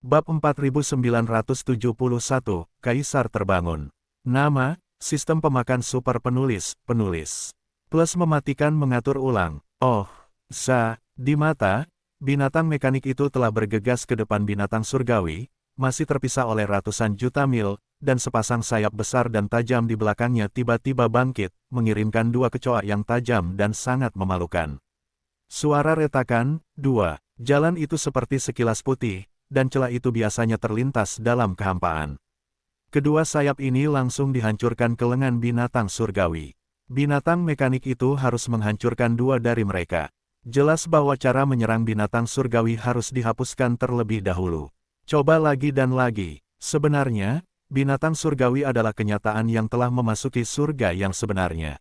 Bab 4971, Kaisar terbangun. Nama, sistem pemakan super penulis. Plus mematikan mengatur ulang. Oh, di mata, binatang mekanik itu telah bergegas ke depan binatang surgawi, masih terpisah oleh ratusan juta mil, dan sepasang sayap besar dan tajam di belakangnya tiba-tiba bangkit, mengirimkan dua kecoa yang tajam dan sangat memalukan. Suara retakan, jalan itu seperti sekilas putih, dan celah itu biasanya terlintas dalam kehampaan. Kedua sayap ini langsung dihancurkan ke lengan binatang surgawi. Binatang mekanik itu harus menghancurkan dua dari mereka. Jelas bahwa cara menyerang binatang surgawi harus dihapuskan terlebih dahulu. Coba lagi dan lagi. Sebenarnya, binatang surgawi adalah kenyataan yang telah memasuki surga yang sebenarnya.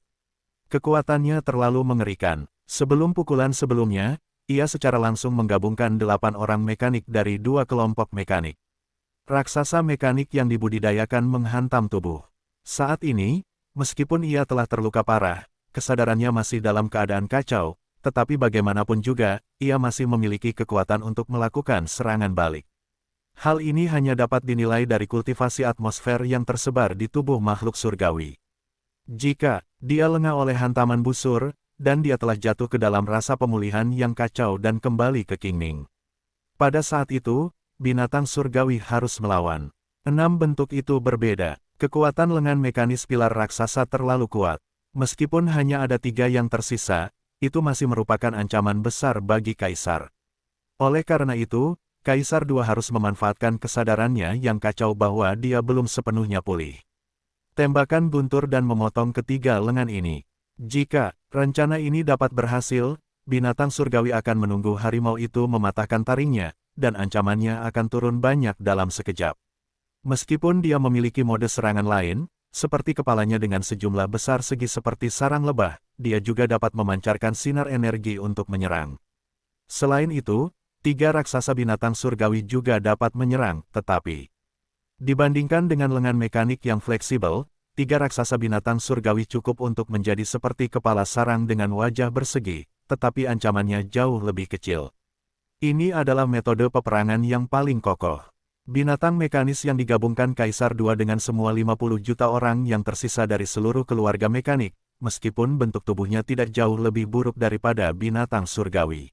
Kekuatannya terlalu mengerikan. Sebelum pukulan sebelumnya, ia secara langsung menggabungkan 8 orang mekanik dari 2 kelompok mekanik. Raksasa mekanik yang dibudidayakan menghantam tubuh. Saat ini, meskipun ia telah terluka parah, kesadarannya masih dalam keadaan kacau, tetapi bagaimanapun juga, ia masih memiliki kekuatan untuk melakukan serangan balik. Hal ini hanya dapat dinilai dari kultivasi atmosfer yang tersebar di tubuh makhluk surgawi. Jika dia lengah oleh hantaman busur, dan dia telah jatuh ke dalam rasa pemulihan yang kacau dan kembali ke Qingning. Pada saat itu, binatang surgawi harus melawan. 6 bentuk itu berbeda. Kekuatan lengan mekanis pilar raksasa terlalu kuat. Meskipun hanya ada 3 yang tersisa, itu masih merupakan ancaman besar bagi Kaisar. Oleh karena itu, Kaisar II harus memanfaatkan kesadarannya yang kacau bahwa dia belum sepenuhnya pulih. Tembakan guntur dan memotong ketiga lengan ini. Jika rencana ini dapat berhasil, binatang surgawi akan menunggu harimau itu mematahkan taringnya, dan ancamannya akan turun banyak dalam sekejap. Meskipun dia memiliki mode serangan lain, seperti kepalanya dengan sejumlah besar segi seperti sarang lebah, dia juga dapat memancarkan sinar energi untuk menyerang. Selain itu, 3 raksasa binatang surgawi juga dapat menyerang, tetapi dibandingkan dengan lengan mekanik yang fleksibel, 3 raksasa binatang surgawi cukup untuk menjadi seperti kepala sarang dengan wajah bersegi, tetapi ancamannya jauh lebih kecil. Ini adalah metode peperangan yang paling kokoh. Binatang mekanis yang digabungkan Kaisar II dengan semua 50 juta orang yang tersisa dari seluruh keluarga mekanik, meskipun bentuk tubuhnya tidak jauh lebih buruk daripada binatang surgawi.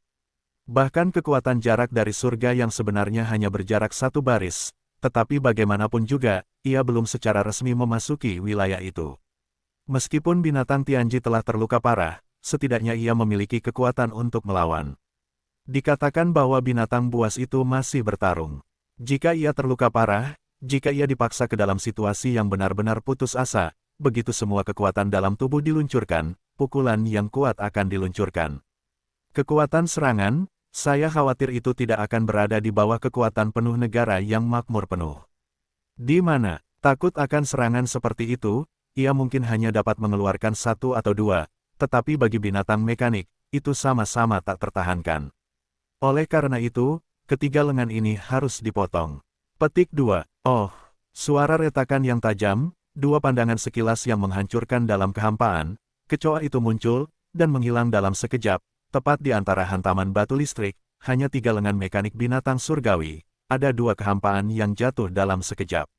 Bahkan kekuatan jarak dari surga yang sebenarnya hanya berjarak 1 baris, tetapi bagaimanapun juga, ia belum secara resmi memasuki wilayah itu. Meskipun binatang Tianji telah terluka parah, setidaknya ia memiliki kekuatan untuk melawan. Dikatakan bahwa binatang buas itu masih bertarung. Jika ia terluka parah, jika ia dipaksa ke dalam situasi yang benar-benar putus asa, begitu semua kekuatan dalam tubuh diluncurkan, pukulan yang kuat akan diluncurkan. Kekuatan serangan, saya khawatir itu tidak akan berada di bawah kekuatan penuh negara yang makmur penuh. Di mana, takut akan serangan seperti itu, ia mungkin hanya dapat mengeluarkan 1 atau 2, tetapi bagi binatang mekanik, itu sama-sama tak tertahankan. Oleh karena itu, ketiga lengan ini harus dipotong. Petik 2. Oh, suara retakan yang tajam, 2 pandangan sekilas yang menghancurkan dalam kehampaan, kecoa itu muncul, dan menghilang dalam sekejap. Tepat di antara hantaman batu listrik, hanya 3 lengan mekanik binatang surgawi, ada 2 kehampaan yang jatuh dalam sekejap.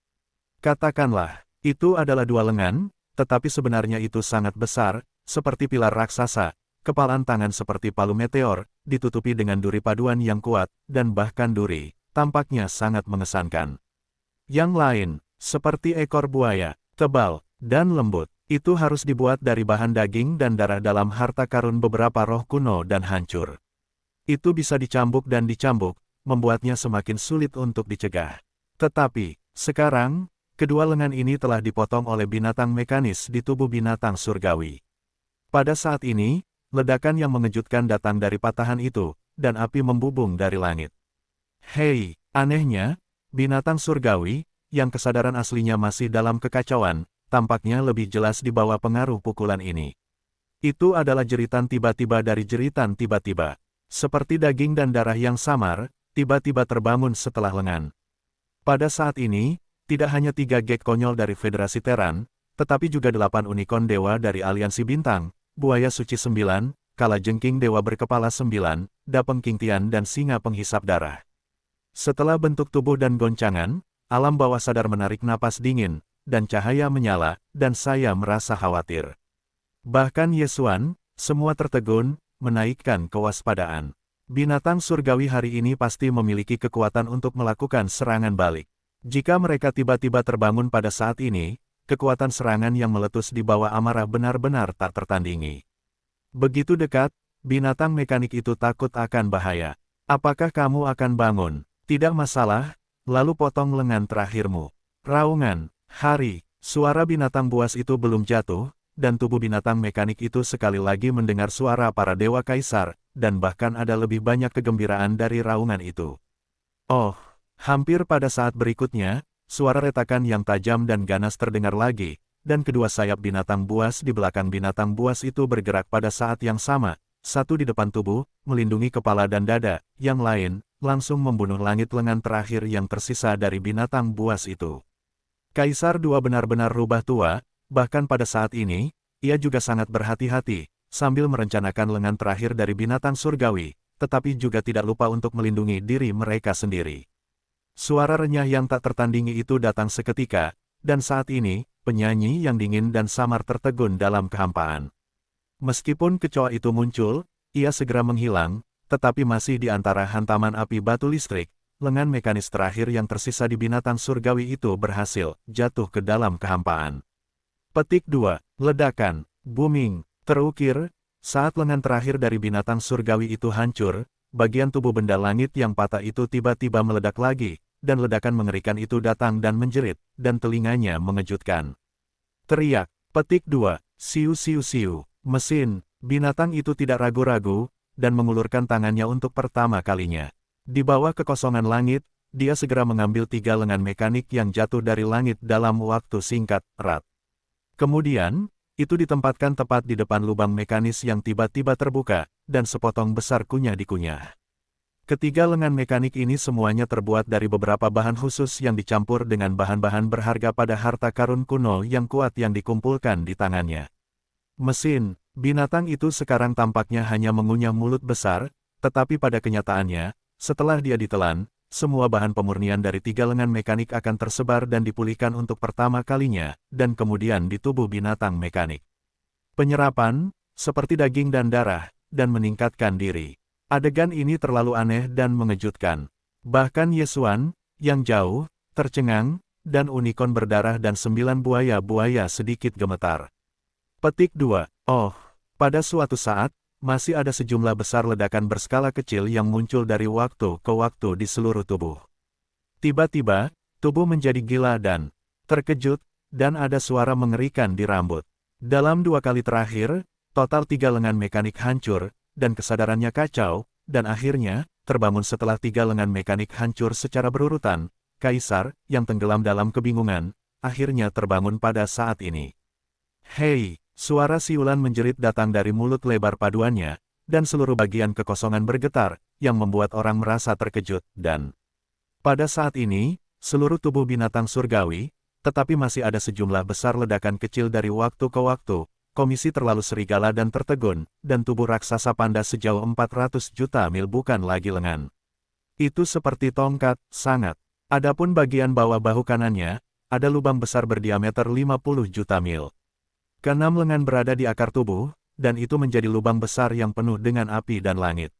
Katakanlah, itu adalah 2 lengan, tetapi sebenarnya itu sangat besar, seperti pilar raksasa, kepalan tangan seperti palu meteor, ditutupi dengan duri paduan yang kuat, dan bahkan duri, tampaknya sangat mengesankan. Yang lain, seperti ekor buaya, tebal, dan lembut. Itu harus dibuat dari bahan daging dan darah dalam harta karun beberapa roh kuno dan hancur. Itu bisa dicambuk dan dicambuk, membuatnya semakin sulit untuk dicegah. Tetapi, sekarang, kedua lengan ini telah dipotong oleh binatang mekanis di tubuh binatang surgawi. Pada saat ini, ledakan yang mengejutkan datang dari patahan itu, dan api membubung dari langit. Hei, anehnya, binatang surgawi, yang kesadaran aslinya masih dalam kekacauan, tampaknya lebih jelas di bawah pengaruh pukulan ini. Itu adalah jeritan tiba-tiba dari jeritan tiba-tiba. Seperti daging dan darah yang samar, tiba-tiba terbangun setelah lengan. Pada saat ini, tidak hanya 3 gek konyol dari Federasi Teran, tetapi juga 8 unicorn dewa dari Aliansi Bintang, Buaya Suci 9, Kalajengking Dewa Berkepala 9, Dapeng Qingtian dan Singa Penghisap Darah. Setelah bentuk tubuh dan goncangan, alam bawah sadar menarik napas dingin, dan cahaya menyala, dan saya merasa khawatir. Bahkan Yesuan, semua tertegun, menaikkan kewaspadaan. Binatang surgawi hari ini pasti memiliki kekuatan untuk melakukan serangan balik. Jika mereka tiba-tiba terbangun pada saat ini, kekuatan serangan yang meletus di bawah amarah benar-benar tak tertandingi. Begitu dekat, binatang mekanik itu takut akan bahaya. Apakah kamu akan bangun? Tidak masalah, lalu potong lengan terakhirmu. Raungan, hari, suara binatang buas itu belum jatuh, dan tubuh binatang mekanik itu sekali lagi mendengar suara para dewa kaisar, dan bahkan ada lebih banyak kegembiraan dari raungan itu. Oh, hampir pada saat berikutnya, suara retakan yang tajam dan ganas terdengar lagi, dan kedua sayap binatang buas di belakang binatang buas itu bergerak pada saat yang sama, satu di depan tubuh, melindungi kepala dan dada, yang lain, langsung membunuh langit lengan terakhir yang tersisa dari binatang buas itu. Kaisar II benar-benar rubah tua, bahkan pada saat ini, ia juga sangat berhati-hati, sambil merencanakan lengan terakhir dari binatang surgawi, tetapi juga tidak lupa untuk melindungi diri mereka sendiri. Suara renyah yang tak tertandingi itu datang seketika, dan saat ini, penyanyi yang dingin dan samar tertegun dalam kehampaan. Meskipun kecoa itu muncul, ia segera menghilang, tetapi masih di antara hantaman api batu listrik, lengan mekanis terakhir yang tersisa di binatang surgawi itu berhasil jatuh ke dalam kehampaan. Petik 2. Ledakan, booming, terukir, saat lengan terakhir dari binatang surgawi itu hancur, bagian tubuh benda langit yang patah itu tiba-tiba meledak lagi, dan ledakan mengerikan itu datang dan menjerit, dan telinganya mengejutkan. Teriak, petik 2, siu siu siu, mesin, binatang itu tidak ragu-ragu, dan mengulurkan tangannya untuk pertama kalinya. Di bawah kekosongan langit, dia segera mengambil 3 lengan mekanik yang jatuh dari langit dalam waktu singkat, erat. Kemudian, itu ditempatkan tepat di depan lubang mekanis yang tiba-tiba terbuka, dan sepotong besar kunyah dikunyah. Ketiga lengan mekanik ini semuanya terbuat dari beberapa bahan khusus yang dicampur dengan bahan-bahan berharga pada harta karun kuno yang kuat yang dikumpulkan di tangannya. Mesin, binatang itu sekarang tampaknya hanya mengunyah mulut besar, tetapi pada kenyataannya, setelah dia ditelan, semua bahan pemurnian dari 3 lengan mekanik akan tersebar dan dipulihkan untuk pertama kalinya, dan kemudian di tubuh binatang mekanik. Penyerapan, seperti daging dan darah, dan meningkatkan diri. Adegan ini terlalu aneh dan mengejutkan. Bahkan Yesuan, yang jauh, tercengang, dan unicorn berdarah dan 9 buaya-buaya sedikit gemetar. Petik 2. Oh, pada suatu saat, masih ada sejumlah besar ledakan berskala kecil yang muncul dari waktu ke waktu di seluruh tubuh. Tiba-tiba, tubuh menjadi gila dan terkejut, dan ada suara mengerikan di rambut. Dalam 2 kali terakhir, total 3 lengan mekanik hancur, dan kesadarannya kacau, dan akhirnya, terbangun setelah 3 lengan mekanik hancur secara berurutan, Kaisar, yang tenggelam dalam kebingungan, akhirnya terbangun pada saat ini. Hei! Suara siulan menjerit datang dari mulut lebar paduannya, dan seluruh bagian kekosongan bergetar, yang membuat orang merasa terkejut, dan pada saat ini, seluruh tubuh binatang surgawi, tetapi masih ada sejumlah besar ledakan kecil dari waktu ke waktu, komisi terlalu serigala dan tertegun, dan tubuh raksasa panda sejauh 400 juta mil bukan lagi lengan. Itu seperti tongkat, sangat. Adapun bagian bawah bahu kanannya, ada lubang besar berdiameter 50 juta mil. Keenam lengan berada di akar tubuh, dan itu menjadi lubang besar yang penuh dengan api dan langit.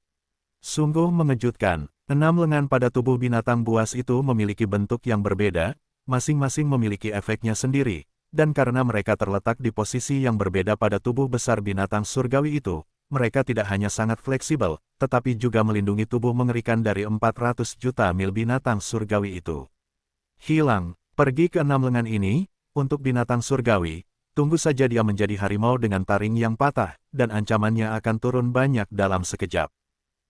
Sungguh mengejutkan, 6 lengan pada tubuh binatang buas itu memiliki bentuk yang berbeda, masing-masing memiliki efeknya sendiri, dan karena mereka terletak di posisi yang berbeda pada tubuh besar binatang surgawi itu, mereka tidak hanya sangat fleksibel, tetapi juga melindungi tubuh mengerikan dari 400 juta mil binatang surgawi itu. Hilang, pergi ke 6 lengan ini, untuk binatang surgawi. Tunggu saja dia menjadi harimau dengan taring yang patah, dan ancamannya akan turun banyak dalam sekejap.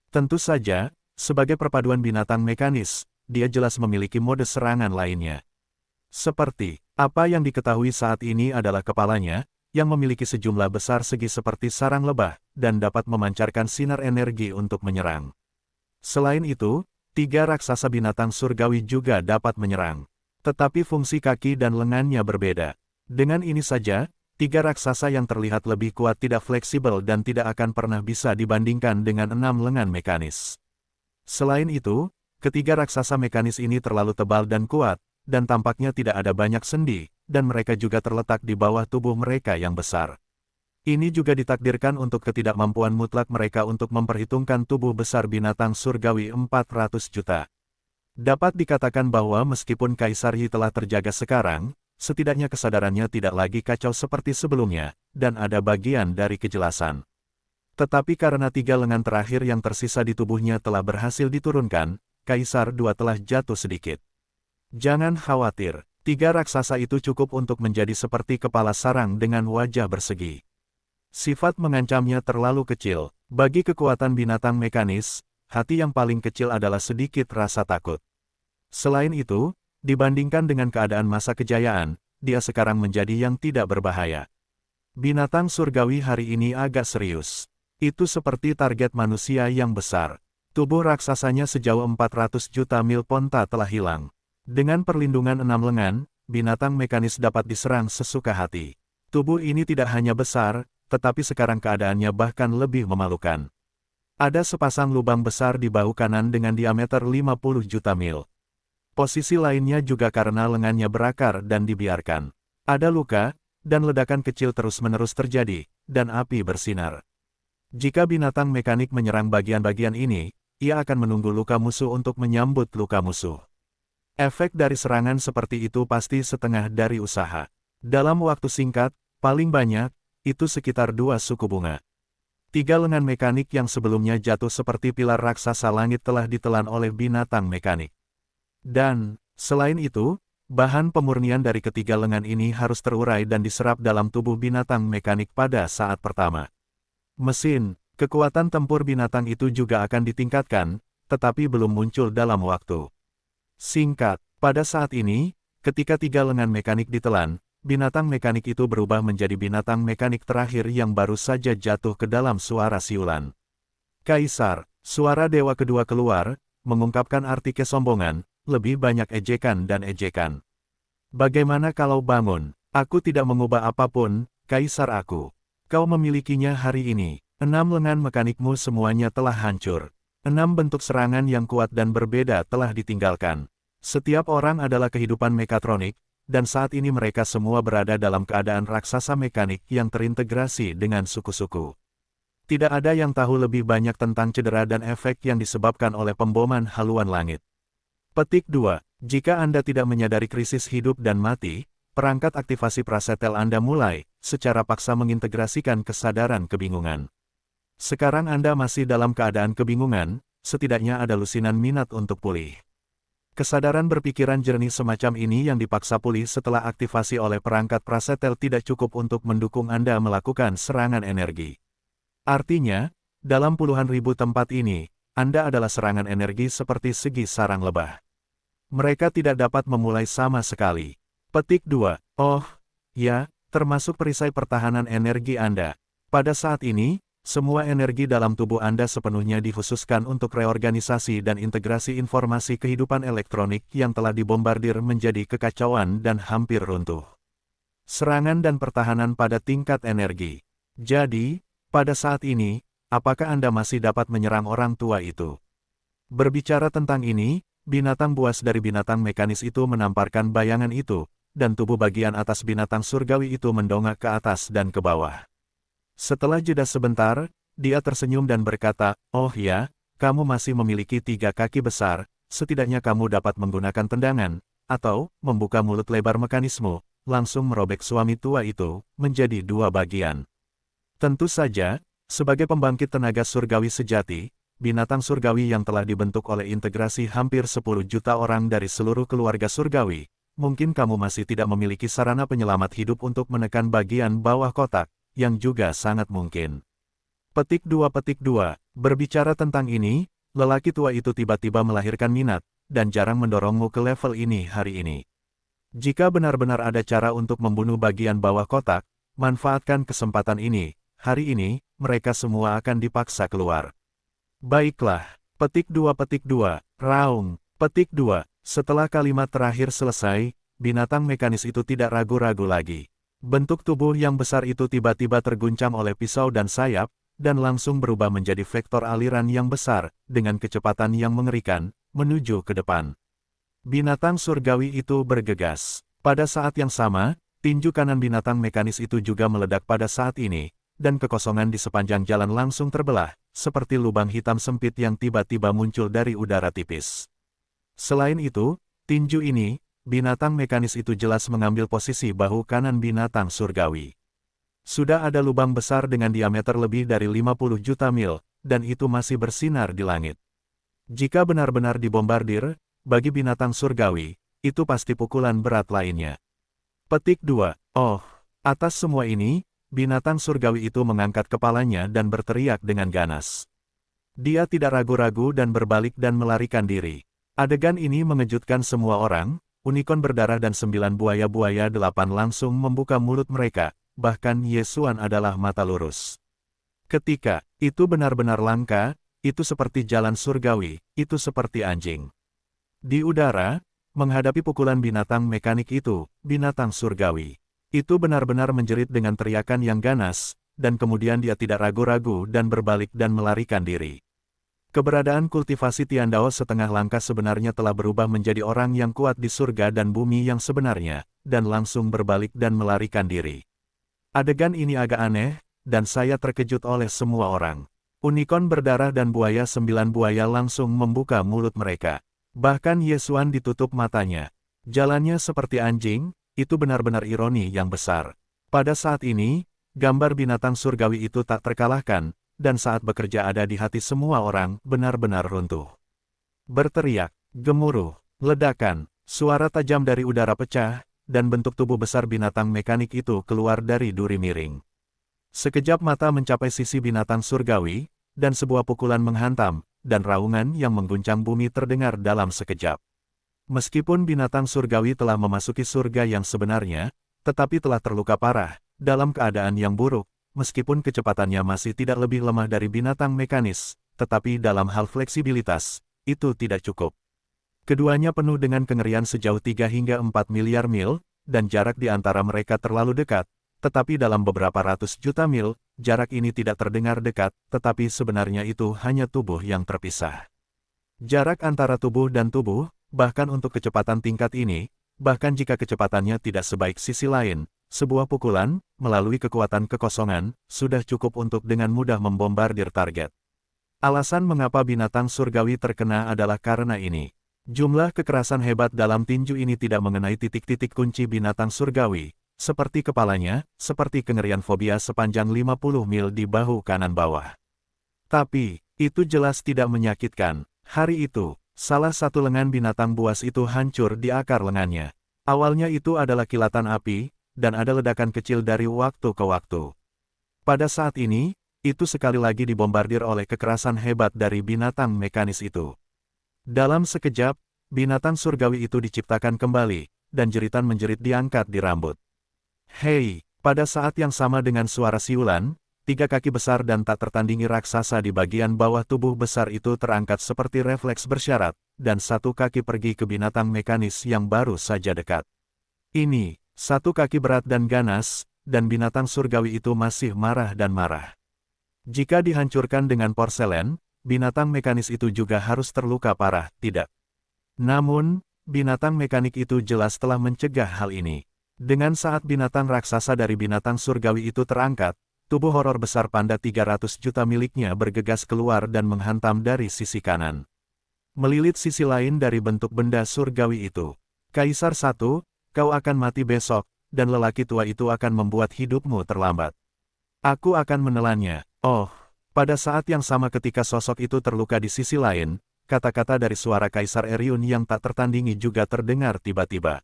Tentu saja, sebagai perpaduan binatang mekanis, dia jelas memiliki mode serangan lainnya. Seperti, apa yang diketahui saat ini adalah kepalanya, yang memiliki sejumlah besar segi seperti sarang lebah, dan dapat memancarkan sinar energi untuk menyerang. Selain itu, 3 raksasa binatang surgawi juga dapat menyerang. Tetapi fungsi kaki dan lengannya berbeda. Dengan ini saja, 3 raksasa yang terlihat lebih kuat tidak fleksibel dan tidak akan pernah bisa dibandingkan dengan 6 lengan mekanis. Selain itu, ketiga raksasa mekanis ini terlalu tebal dan kuat, dan tampaknya tidak ada banyak sendi, dan mereka juga terletak di bawah tubuh mereka yang besar. Ini juga ditakdirkan untuk ketidakmampuan mutlak mereka untuk memperhitungkan tubuh besar binatang surgawi 400 juta. Dapat dikatakan bahwa meskipun Kaisar Yi telah terjaga sekarang, setidaknya kesadarannya tidak lagi kacau seperti sebelumnya, dan ada bagian dari kejelasan. Tetapi karena tiga lengan terakhir yang tersisa di tubuhnya telah berhasil diturunkan, Kaisar II telah jatuh sedikit. Jangan khawatir, tiga raksasa itu cukup untuk menjadi seperti kepala sarang dengan wajah bersegi. Sifat mengancamnya terlalu kecil. Bagi kekuatan binatang mekanis, hati yang paling kecil adalah sedikit rasa takut. Selain itu, dibandingkan dengan keadaan masa kejayaan, dia sekarang menjadi yang tidak berbahaya. Binatang surgawi hari ini agak serius. Itu seperti target manusia yang besar. Tubuh raksasanya sejauh 400 juta mil ponta telah hilang. Dengan perlindungan 6 lengan, binatang mekanis dapat diserang sesuka hati. Tubuh ini tidak hanya besar, tetapi sekarang keadaannya bahkan lebih memalukan. Ada sepasang lubang besar di bahu kanan dengan diameter 50 juta mil. Posisi lainnya juga karena lengannya berakar dan dibiarkan. Ada luka, dan ledakan kecil terus-menerus terjadi, dan api bersinar. Jika binatang mekanik menyerang bagian-bagian ini, ia akan menunggu luka musuh untuk menyambut luka musuh. Efek dari serangan seperti itu pasti setengah dari usaha. Dalam waktu singkat, paling banyak, itu sekitar 2 suku bunga. Tiga lengan mekanik yang sebelumnya jatuh seperti pilar raksasa langit telah ditelan oleh binatang mekanik. Dan, selain itu, bahan pemurnian dari ketiga lengan ini harus terurai dan diserap dalam tubuh binatang mekanik pada saat pertama. Mesin, kekuatan tempur binatang itu juga akan ditingkatkan, tetapi belum muncul dalam waktu singkat. Pada saat ini, ketika tiga lengan mekanik ditelan, binatang mekanik itu berubah menjadi binatang mekanik terakhir yang baru saja jatuh ke dalam suara siulan. Kaisar, suara dewa kedua keluar, mengungkapkan arti kesombongan, lebih banyak ejekan dan ejekan. Bagaimana kalau bangun? Aku tidak mengubah apapun, Kaisar aku. Kau memilikinya hari ini. 6 lengan mekanikmu semuanya telah hancur. 6 bentuk serangan yang kuat dan berbeda telah ditinggalkan. Setiap orang adalah kehidupan mekatronik, dan saat ini mereka semua berada dalam keadaan raksasa mekanik yang terintegrasi dengan suku-suku. Tidak ada yang tahu lebih banyak tentang cedera dan efek yang disebabkan oleh pemboman haluan langit. Petik 2. Jika Anda tidak menyadari krisis hidup dan mati, perangkat aktivasi prasetel Anda mulai, secara paksa mengintegrasikan kesadaran kebingungan. Sekarang Anda masih dalam keadaan kebingungan, setidaknya ada lusinan minat untuk pulih. Kesadaran berpikiran jernih semacam ini yang dipaksa pulih setelah aktivasi oleh perangkat prasetel tidak cukup untuk mendukung Anda melakukan serangan energi. Artinya, dalam puluhan ribu tempat ini, Anda adalah serangan energi seperti segi sarang lebah. Mereka tidak dapat memulai sama sekali. Petik 2. Oh, ya, termasuk perisai pertahanan energi Anda. Pada saat ini, semua energi dalam tubuh Anda sepenuhnya dikhususkan untuk reorganisasi dan integrasi informasi kehidupan elektronik yang telah dibombardir menjadi kekacauan dan hampir runtuh. Serangan dan pertahanan pada tingkat energi. Jadi, pada saat ini, apakah Anda masih dapat menyerang orang tua itu? Berbicara tentang ini, binatang buas dari binatang mekanis itu menamparkan bayangan itu, dan tubuh bagian atas binatang surgawi itu mendongak ke atas dan ke bawah. Setelah jeda sebentar, dia tersenyum dan berkata, "Oh ya, kamu masih memiliki 3 kaki besar, setidaknya kamu dapat menggunakan tendangan, atau membuka mulut lebar mekanisme, langsung merobek suami tua itu, menjadi 2 bagian." Tentu saja, sebagai pembangkit tenaga surgawi sejati, binatang surgawi yang telah dibentuk oleh integrasi hampir 10 juta orang dari seluruh keluarga surgawi, mungkin kamu masih tidak memiliki sarana penyelamat hidup untuk menekan bagian bawah kotak, yang juga sangat mungkin. Petik 2. Berbicara tentang ini, lelaki tua itu tiba-tiba melahirkan minat, dan jarang mendorongmu ke level ini hari ini. Jika benar-benar ada cara untuk membunuh bagian bawah kotak, manfaatkan kesempatan ini. Hari ini, mereka semua akan dipaksa keluar. Baiklah. Petik 2. Raung. Petik 2. Setelah kalimat terakhir selesai, binatang mekanis itu tidak ragu-ragu lagi. Bentuk tubuh yang besar itu tiba-tiba terguncang oleh pisau dan sayap, dan langsung berubah menjadi vektor aliran yang besar, dengan kecepatan yang mengerikan, menuju ke depan. Binatang surgawi itu bergegas. Pada saat yang sama, tinju kanan binatang mekanis itu juga meledak pada saat ini, dan kekosongan di sepanjang jalan langsung terbelah, seperti lubang hitam sempit yang tiba-tiba muncul dari udara tipis. Selain itu, tinju ini, binatang mekanis itu jelas mengambil posisi bahu kanan binatang surgawi. Sudah ada lubang besar dengan diameter lebih dari 50 juta mil, dan itu masih bersinar di langit. Jika benar-benar dibombardir, bagi binatang surgawi, itu pasti pukulan berat lainnya. Petik 2. Oh, atas semua ini, binatang surgawi itu mengangkat kepalanya dan berteriak dengan ganas. Dia tidak ragu-ragu dan berbalik dan melarikan diri. Adegan ini mengejutkan semua orang, unicorn berdarah dan 9 buaya-buaya 8 langsung membuka mulut mereka, bahkan Yesuan adalah mata lurus. Ketika itu benar-benar langka, itu seperti jalan surgawi, itu seperti anjing. Di udara, menghadapi pukulan binatang mekanik itu, binatang surgawi. Itu benar-benar menjerit dengan teriakan yang ganas, dan kemudian dia tidak ragu-ragu dan berbalik dan melarikan diri. Keberadaan kultivasi Tiandao setengah langkah sebenarnya telah berubah menjadi orang yang kuat di surga dan bumi yang sebenarnya, dan langsung berbalik dan melarikan diri. Adegan ini agak aneh, dan saya terkejut oleh semua orang. Unicorn berdarah dan buaya 9 buaya langsung membuka mulut mereka. Bahkan Yesuan ditutup matanya. Jalannya seperti anjing, itu benar-benar ironi yang besar. Pada saat ini, gambar binatang surgawi itu tak terkalahkan, dan saat bekerja ada di hati semua orang, benar-benar runtuh. Berteriak, gemuruh, ledakan, suara tajam dari udara pecah, dan bentuk tubuh besar binatang mekanik itu keluar dari duri miring. Sekejap mata mencapai sisi binatang surgawi, dan sebuah pukulan menghantam, dan raungan yang mengguncang bumi terdengar dalam sekejap. Meskipun binatang surgawi telah memasuki surga yang sebenarnya, tetapi telah terluka parah, dalam keadaan yang buruk, meskipun kecepatannya masih tidak lebih lemah dari binatang mekanis, tetapi dalam hal fleksibilitas, itu tidak cukup. Keduanya penuh dengan kengerian sejauh 3 hingga 4 miliar mil, dan jarak di antara mereka terlalu dekat, tetapi dalam beberapa ratus juta mil, jarak ini tidak terdengar dekat, tetapi sebenarnya itu hanya tubuh yang terpisah. Jarak antara tubuh dan tubuh, bahkan untuk kecepatan tingkat ini, bahkan jika kecepatannya tidak sebaik sisi lain, sebuah pukulan, melalui kekuatan kekosongan, sudah cukup untuk dengan mudah membombardir target. Alasan mengapa binatang surgawi terkena adalah karena ini. Jumlah kekerasan hebat dalam tinju ini tidak mengenai titik-titik kunci binatang surgawi, seperti kepalanya, seperti kengerian fobia sepanjang 50 mil di bahu kanan bawah. Tapi, itu jelas tidak menyakitkan. Hari itu, salah satu lengan binatang buas itu hancur di akar lengannya. Awalnya itu adalah kilatan api, dan ada ledakan kecil dari waktu ke waktu. Pada saat ini, itu sekali lagi dibombardir oleh kekerasan hebat dari binatang mekanis itu. Dalam sekejap, binatang surgawi itu diciptakan kembali, dan jeritan menjerit diangkat di rambut. Hei, pada saat yang sama dengan suara siulan, 3 kaki besar dan tak tertandingi raksasa di bagian bawah tubuh besar itu terangkat seperti refleks bersyarat, dan 1 kaki pergi ke binatang mekanis yang baru saja dekat. Ini, 1 kaki berat dan ganas, dan binatang surgawi itu masih marah dan marah. Jika dihancurkan dengan porselen, binatang mekanis itu juga harus terluka parah, tidak? Namun, binatang mekanik itu jelas telah mencegah hal ini. Dengan saat binatang raksasa dari binatang surgawi itu terangkat, tubuh horor besar panda 300 juta miliknya bergegas keluar dan menghantam dari sisi kanan. Melilit sisi lain dari bentuk benda surgawi itu. Kaisar 1, kau akan mati besok, dan lelaki tua itu akan membuat hidupmu terlambat. Aku akan menelannya. Oh, pada saat yang sama ketika sosok itu terluka di sisi lain, kata-kata dari suara Kaisar Eryun yang tak tertandingi juga terdengar tiba-tiba.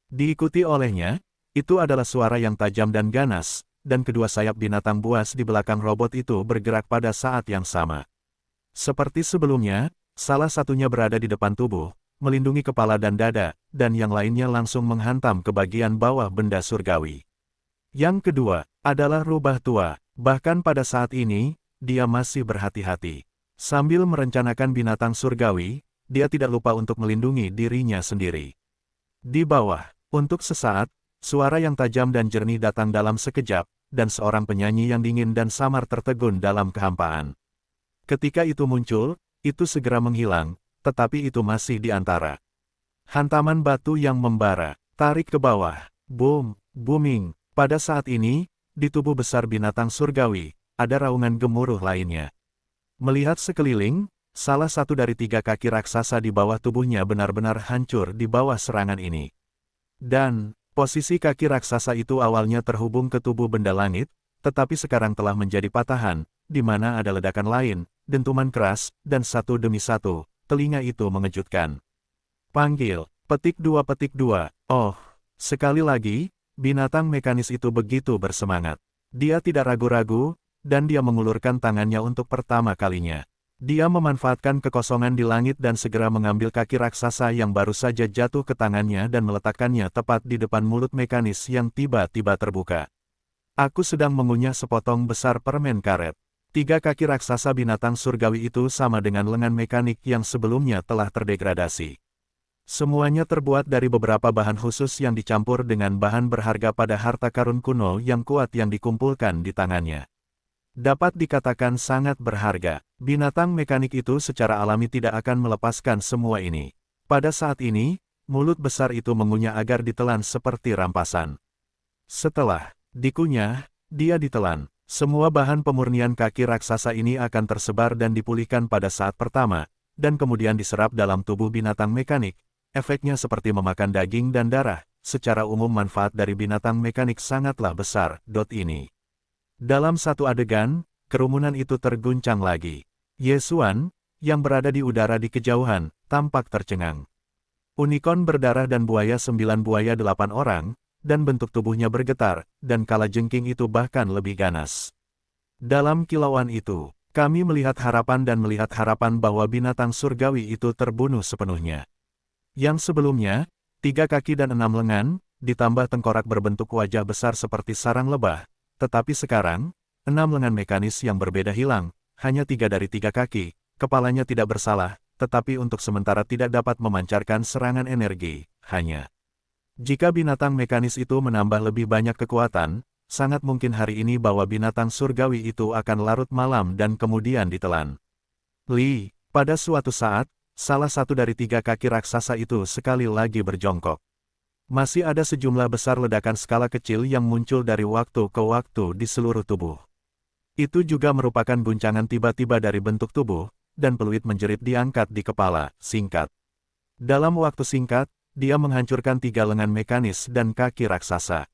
Diikuti olehnya, itu adalah suara yang tajam dan ganas, dan kedua sayap binatang buas di belakang robot itu bergerak pada saat yang sama. Seperti sebelumnya, salah satunya berada di depan tubuh, melindungi kepala dan dada, dan yang lainnya langsung menghantam ke bagian bawah benda surgawi. Yang kedua, adalah rubah tua, bahkan pada saat ini, dia masih berhati-hati. Sambil merencanakan binatang surgawi, dia tidak lupa untuk melindungi dirinya sendiri. Di bawah, untuk sesaat, suara yang tajam dan jernih datang dalam sekejap, dan seorang penyanyi yang dingin dan samar tertegun dalam kehampaan. Ketika itu muncul, itu segera menghilang, tetapi itu masih di antara hantaman batu yang membara. Tarik ke bawah. Boom, booming. Pada saat ini, di tubuh besar binatang surgawi, ada raungan gemuruh lainnya. Melihat sekeliling, salah satu dari 3 kaki raksasa di bawah tubuhnya benar-benar hancur di bawah serangan ini. Dan, posisi kaki raksasa itu awalnya terhubung ke tubuh benda langit, tetapi sekarang telah menjadi patahan, di mana ada ledakan lain, dentuman keras, dan satu demi satu, telinga itu mengejutkan. Panggil, petik 2. Oh, sekali lagi, binatang mekanis itu begitu bersemangat. Dia tidak ragu-ragu, dan dia mengulurkan tangannya untuk pertama kalinya. Dia memanfaatkan kekosongan di langit dan segera mengambil kaki raksasa yang baru saja jatuh ke tangannya dan meletakkannya tepat di depan mulut mekanis yang tiba-tiba terbuka. Aku sedang mengunyah sepotong besar permen karet. 3 kaki raksasa binatang surgawi itu sama dengan lengan mekanik yang sebelumnya telah terdegradasi. Semuanya terbuat dari beberapa bahan khusus yang dicampur dengan bahan berharga pada harta karun kuno yang kuat yang dikumpulkan di tangannya. Dapat dikatakan sangat berharga. Binatang mekanik itu secara alami tidak akan melepaskan semua ini. Pada saat ini, mulut besar itu mengunyah agar ditelan seperti rampasan. Setelah dikunyah, dia ditelan. Semua bahan pemurnian kaki raksasa ini akan tersebar dan dipulihkan pada saat pertama, dan kemudian diserap dalam tubuh binatang mekanik. Efeknya seperti memakan daging dan darah. Secara umum manfaat dari binatang mekanik sangatlah besar. Ini. Dalam satu adegan, kerumunan itu terguncang lagi. Yesuan, yang berada di udara di kejauhan, tampak tercengang. Unicorn berdarah dan buaya 9 buaya 8 orang, dan bentuk tubuhnya bergetar, dan kalajengking itu bahkan lebih ganas. Dalam kilauan itu, kami melihat harapan dan melihat harapan bahwa binatang surgawi itu terbunuh sepenuhnya. Yang sebelumnya, 3 kaki dan 6 lengan, ditambah tengkorak berbentuk wajah besar seperti sarang lebah, tetapi sekarang, 6 lengan mekanis yang berbeda hilang, hanya 3 dari 3 kaki, kepalanya tidak bersalah, tetapi untuk sementara tidak dapat memancarkan serangan energi, hanya. Jika binatang mekanis itu menambah lebih banyak kekuatan, sangat mungkin hari ini bahwa binatang surgawi itu akan larut malam dan kemudian ditelan. Pada suatu saat, salah satu dari 3 kaki raksasa itu sekali lagi berjongkok. Masih ada sejumlah besar ledakan skala kecil yang muncul dari waktu ke waktu di seluruh tubuh. Itu juga merupakan guncangan tiba-tiba dari bentuk tubuh, dan peluit menjerit diangkat di kepala, singkat. Dalam waktu singkat, dia menghancurkan 3 lengan mekanis dan kaki raksasa.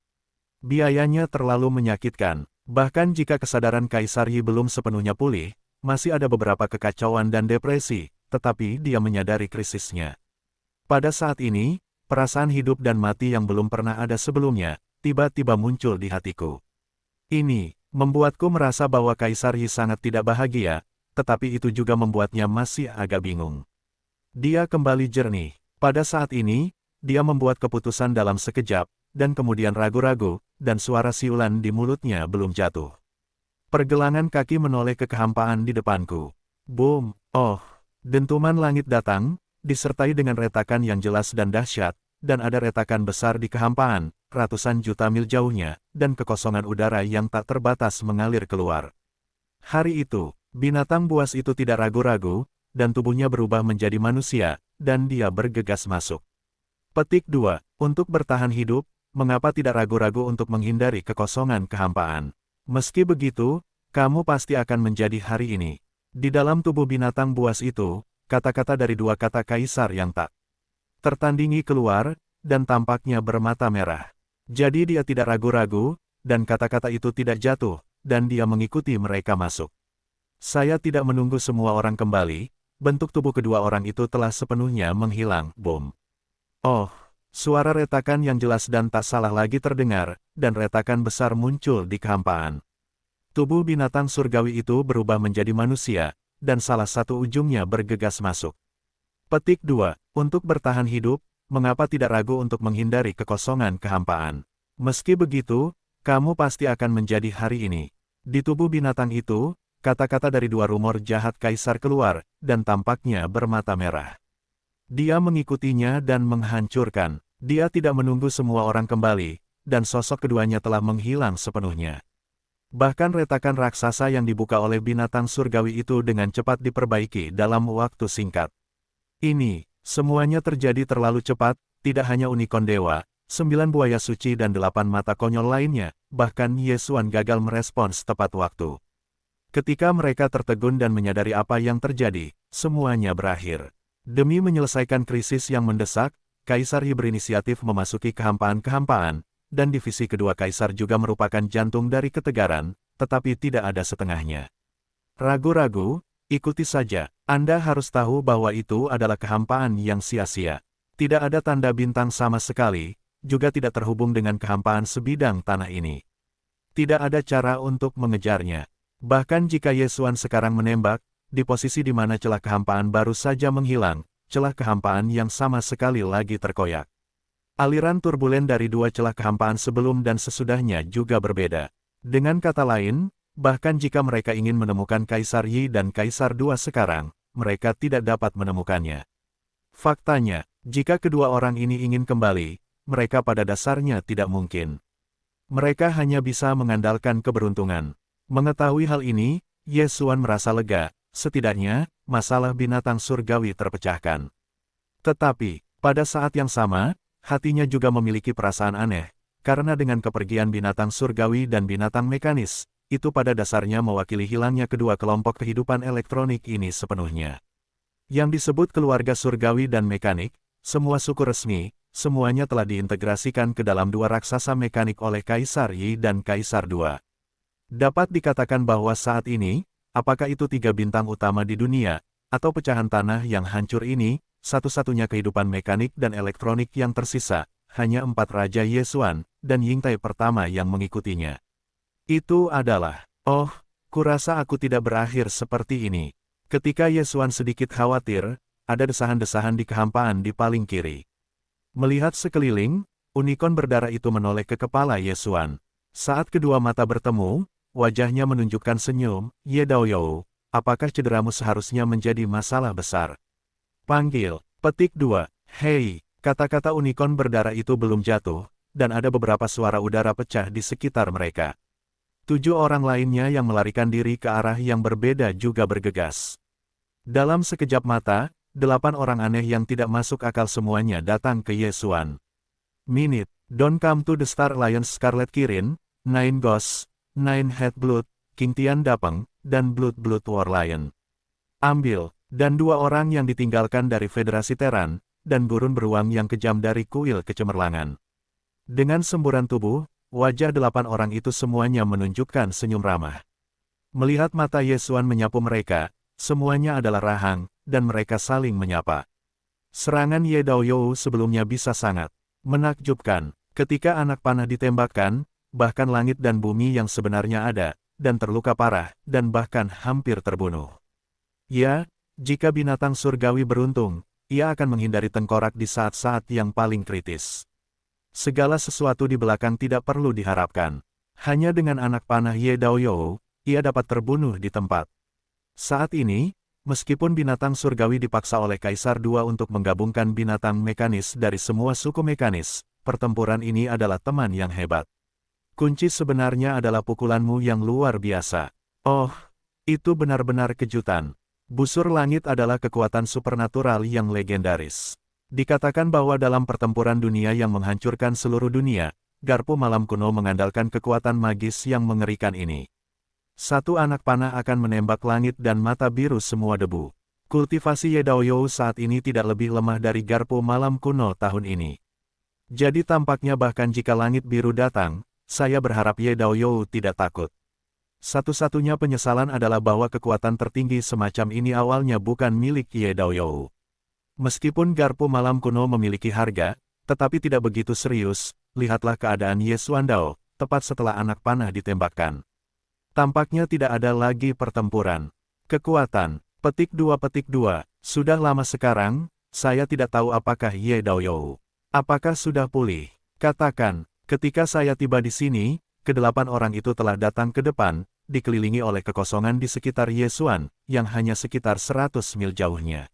Biayanya terlalu menyakitkan, bahkan jika kesadaran Kaisar Yi belum sepenuhnya pulih, masih ada beberapa kekacauan dan depresi, tetapi dia menyadari krisisnya. Pada saat ini, perasaan hidup dan mati yang belum pernah ada sebelumnya, tiba-tiba muncul di hatiku. Ini membuatku merasa bahwa Kaisar Yi sangat tidak bahagia, tetapi itu juga membuatnya masih agak bingung. Dia kembali jernih. Pada saat ini, dia membuat keputusan dalam sekejap, dan kemudian ragu-ragu, dan suara siulan di mulutnya belum jatuh. Pergelangan kaki menoleh ke kehampaan di depanku. Boom! Oh! Dentuman langit datang, disertai dengan retakan yang jelas dan dahsyat, dan ada retakan besar di kehampaan, ratusan juta mil jauhnya, dan kekosongan udara yang tak terbatas mengalir keluar. Hari itu, binatang buas itu tidak ragu-ragu, dan tubuhnya berubah menjadi manusia, dan dia bergegas masuk. Petik 2. Untuk bertahan hidup, mengapa tidak ragu-ragu untuk menghindari kekosongan kehampaan? Meski begitu, kamu pasti akan menjadi hari ini. Di dalam tubuh binatang buas itu, kata-kata dari 2 kata kaisar yang tak tertandingi keluar, dan tampaknya bermata merah. Jadi dia tidak ragu-ragu, dan kata-kata itu tidak jatuh, dan dia mengikuti mereka masuk. Saya tidak menunggu semua orang kembali, bentuk tubuh kedua orang itu telah sepenuhnya menghilang. Boom! Oh, suara retakan yang jelas dan tak salah lagi terdengar, dan retakan besar muncul di kehampaan. Tubuh binatang surgawi itu berubah menjadi manusia, dan salah satu ujungnya bergegas masuk. Petik 2. Untuk bertahan hidup, mengapa tidak ragu untuk menghindari kekosongan kehampaan? Meski begitu, kamu pasti akan menjadi hari ini. Di tubuh binatang itu, kata-kata dari 2 rumor jahat kaisar keluar, dan tampaknya bermata merah. Dia mengikutinya dan menghancurkan. Dia tidak menunggu semua orang kembali, dan sosok keduanya telah menghilang sepenuhnya. Bahkan retakan raksasa yang dibuka oleh binatang surgawi itu dengan cepat diperbaiki dalam waktu singkat. Ini, semuanya terjadi terlalu cepat, tidak hanya unicorn dewa, 9 buaya suci dan 8 mata konyol lainnya, bahkan Ye Xuan gagal merespons tepat waktu. Ketika mereka tertegun dan menyadari apa yang terjadi, semuanya berakhir. Demi menyelesaikan krisis yang mendesak, Kaisar Yi berinisiatif memasuki kehampaan-kehampaan, dan divisi kedua Kaisar juga merupakan jantung dari ketegaran, tetapi tidak ada setengahnya. Ragu-ragu, ikuti saja, Anda harus tahu bahwa itu adalah kehampaan yang sia-sia. Tidak ada tanda bintang sama sekali, juga tidak terhubung dengan kehampaan sebidang tanah ini. Tidak ada cara untuk mengejarnya. Bahkan jika Ye Xuan sekarang menembak, di posisi di mana celah kehampaan baru saja menghilang, celah kehampaan yang sama sekali lagi terkoyak. Aliran turbulen dari dua celah kehampaan sebelum dan sesudahnya juga berbeda. Dengan kata lain, bahkan jika mereka ingin menemukan Kaisar Yi dan Kaisar II sekarang, mereka tidak dapat menemukannya. Faktanya, jika kedua orang ini ingin kembali, mereka pada dasarnya tidak mungkin. Mereka hanya bisa mengandalkan keberuntungan. Mengetahui hal ini, Ye Xuan merasa lega, setidaknya, masalah binatang surgawi terpecahkan. Tetapi, pada saat yang sama, hatinya juga memiliki perasaan aneh, karena dengan kepergian binatang surgawi dan binatang mekanis, itu pada dasarnya mewakili hilangnya kedua kelompok kehidupan elektronik ini sepenuhnya. Yang disebut keluarga surgawi dan mekanik, semua suku resmi, semuanya telah diintegrasikan ke dalam dua raksasa mekanik oleh Kaisar Yi dan Kaisar II. Dapat dikatakan bahwa saat ini, apakah itu 3 bintang utama di dunia, atau pecahan tanah yang hancur ini, satu-satunya kehidupan mekanik dan elektronik yang tersisa, hanya 4 Raja Ye Xuan, dan Yingtai pertama yang mengikutinya. Itu adalah, oh, kurasa aku tidak berakhir seperti ini. Ketika Ye Xuan sedikit khawatir, ada desahan-desahan di kehampaan di paling kiri. Melihat sekeliling, unicorn berdarah itu menoleh ke kepala Ye Xuan. Saat kedua mata bertemu, wajahnya menunjukkan senyum. Ye Daoyou, apakah cederamu seharusnya menjadi masalah besar? Panggil, petik 2. Hei, kata-kata unicorn berdarah itu belum jatuh, dan ada beberapa suara udara pecah di sekitar mereka. 7 orang lainnya yang melarikan diri ke arah yang berbeda juga bergegas. Dalam sekejap mata, 8 orang aneh yang tidak masuk akal semuanya datang ke Ye Xuan. Minute, don't come to the Star Alliance Scarlet Kirin, Nine Ghosts, Nine Head Blood, King Tian Dapeng, dan Blood War Lion. Ambil, dan 2 orang yang ditinggalkan dari Federasi Teran, dan gurun beruang yang kejam dari kuil kecemerlangan. Dengan semburan tubuh, wajah 8 orang itu semuanya menunjukkan senyum ramah. Melihat mata Ye Xuan menyapu mereka, semuanya adalah rahang, dan mereka saling menyapa. Serangan Ye Daoyou sebelumnya bisa sangat menakjubkan. Ketika anak panah ditembakkan, bahkan langit dan bumi yang sebenarnya ada, dan terluka parah, dan bahkan hampir terbunuh. Ya, jika binatang surgawi beruntung, ia akan menghindari tengkorak di saat-saat yang paling kritis. Segala sesuatu di belakang tidak perlu diharapkan. Hanya dengan anak panah Ye Daoyou, ia dapat terbunuh di tempat. Saat ini, meskipun binatang surgawi dipaksa oleh Kaisar II untuk menggabungkan binatang mekanis dari semua suku mekanis, pertempuran ini adalah teman yang hebat. Kunci sebenarnya adalah pukulanmu yang luar biasa. Oh, itu benar-benar kejutan. Busur langit adalah kekuatan supernatural yang legendaris. Dikatakan bahwa dalam pertempuran dunia yang menghancurkan seluruh dunia, garpu malam kuno mengandalkan kekuatan magis yang mengerikan ini. Satu anak panah akan menembak langit dan mata biru semua debu. Kultivasi Ye Daoyou saat ini tidak lebih lemah dari garpu malam kuno tahun ini. Jadi tampaknya bahkan jika langit biru datang, saya berharap Ye Daoyou tidak takut. Satu-satunya penyesalan adalah bahwa kekuatan tertinggi semacam ini awalnya bukan milik Ye Daoyou. Meskipun garpu malam kuno memiliki harga, tetapi tidak begitu serius, lihatlah keadaan Ye Xuandao, tepat setelah anak panah ditembakkan. Tampaknya tidak ada lagi pertempuran. Kekuatan, petik 2, sudah lama sekarang, saya tidak tahu apakah Ye Daoyou. Apakah sudah pulih? Katakan, ketika saya tiba di sini, ke-8 orang itu telah datang ke depan, dikelilingi oleh kekosongan di sekitar Ye Xuan, yang hanya sekitar 100 mil jauhnya.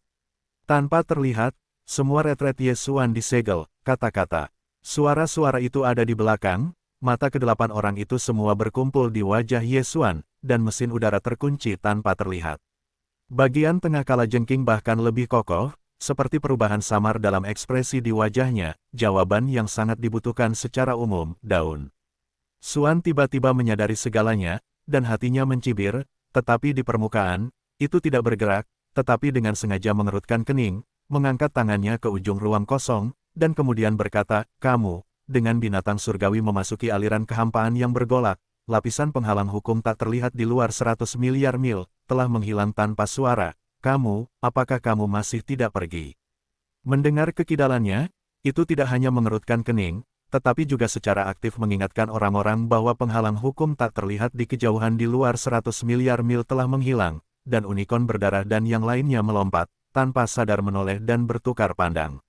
Tanpa terlihat, semua retret Ye Xuan disegel, kata-kata. Suara-suara itu ada di belakang. Mata ke-8 orang itu semua berkumpul di wajah Ye Xuan, dan mesin udara terkunci tanpa terlihat. Bagian tengah kalajengking bahkan lebih kokoh, seperti perubahan samar dalam ekspresi di wajahnya, jawaban yang sangat dibutuhkan secara umum, daun. Xuan tiba-tiba menyadari segalanya, dan hatinya mencibir, tetapi di permukaan, itu tidak bergerak, tetapi dengan sengaja mengerutkan kening, mengangkat tangannya ke ujung ruang kosong, dan kemudian berkata, kamu, dengan binatang surgawi memasuki aliran kehampaan yang bergolak, lapisan penghalang hukum tak terlihat di luar 100 miliar mil, telah menghilang tanpa suara. Kamu, apakah kamu masih tidak pergi? Mendengar kekidalannya, itu tidak hanya mengerutkan kening, tetapi juga secara aktif mengingatkan orang-orang bahwa penghalang hukum tak terlihat di kejauhan di luar 100 miliar mil telah menghilang, dan unicorn berdarah dan yang lainnya melompat, tanpa sadar menoleh dan bertukar pandang.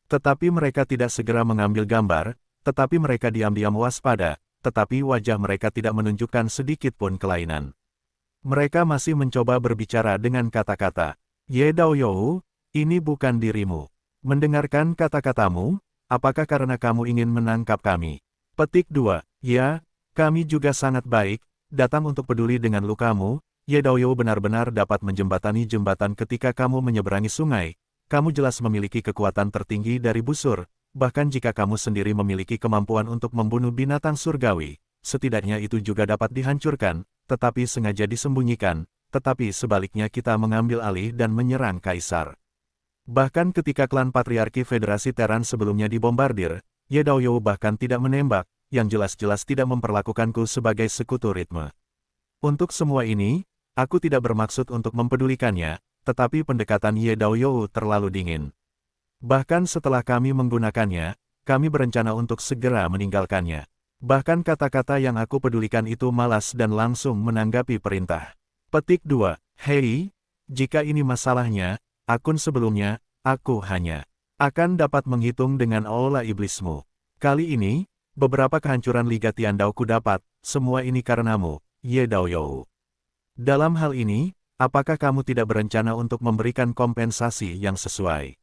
Tetapi mereka tidak segera mengambil gambar, tetapi mereka diam-diam waspada, tetapi wajah mereka tidak menunjukkan sedikit pun kelainan. Mereka masih mencoba berbicara dengan kata-kata. Ye Daoyou, ini bukan dirimu. Mendengarkan kata-katamu, apakah karena kamu ingin menangkap kami? Petik 2. Ya, kami juga sangat baik, datang untuk peduli dengan lukamu. Ye Daoyou benar-benar dapat menjembatani jembatan ketika kamu menyeberangi sungai. Kamu jelas memiliki kekuatan tertinggi dari busur, bahkan jika kamu sendiri memiliki kemampuan untuk membunuh binatang surgawi, setidaknya itu juga dapat dihancurkan, tetapi sengaja disembunyikan, tetapi sebaliknya kita mengambil alih dan menyerang Kaisar. Bahkan ketika klan Patriarki Federasi Teran sebelumnya dibombardir, Ye Daoyou bahkan tidak menembak, yang jelas-jelas tidak memperlakukanku sebagai sekutu ritme. Untuk semua ini, aku tidak bermaksud untuk mempedulikannya, tetapi pendekatan Ye Daoyou terlalu dingin. Bahkan setelah kami menggunakannya, kami berencana untuk segera meninggalkannya. Bahkan kata-kata yang aku pedulikan itu malas dan langsung menanggapi perintah. Petik 2. Hei, jika ini masalahnya, akun sebelumnya, aku hanya akan dapat menghitung dengan aula iblismu. Kali ini, beberapa kehancuran Liga Tiandao ku dapat, semua ini karenamu, Ye Daoyou. Dalam hal ini, apakah kamu tidak berencana untuk memberikan kompensasi yang sesuai?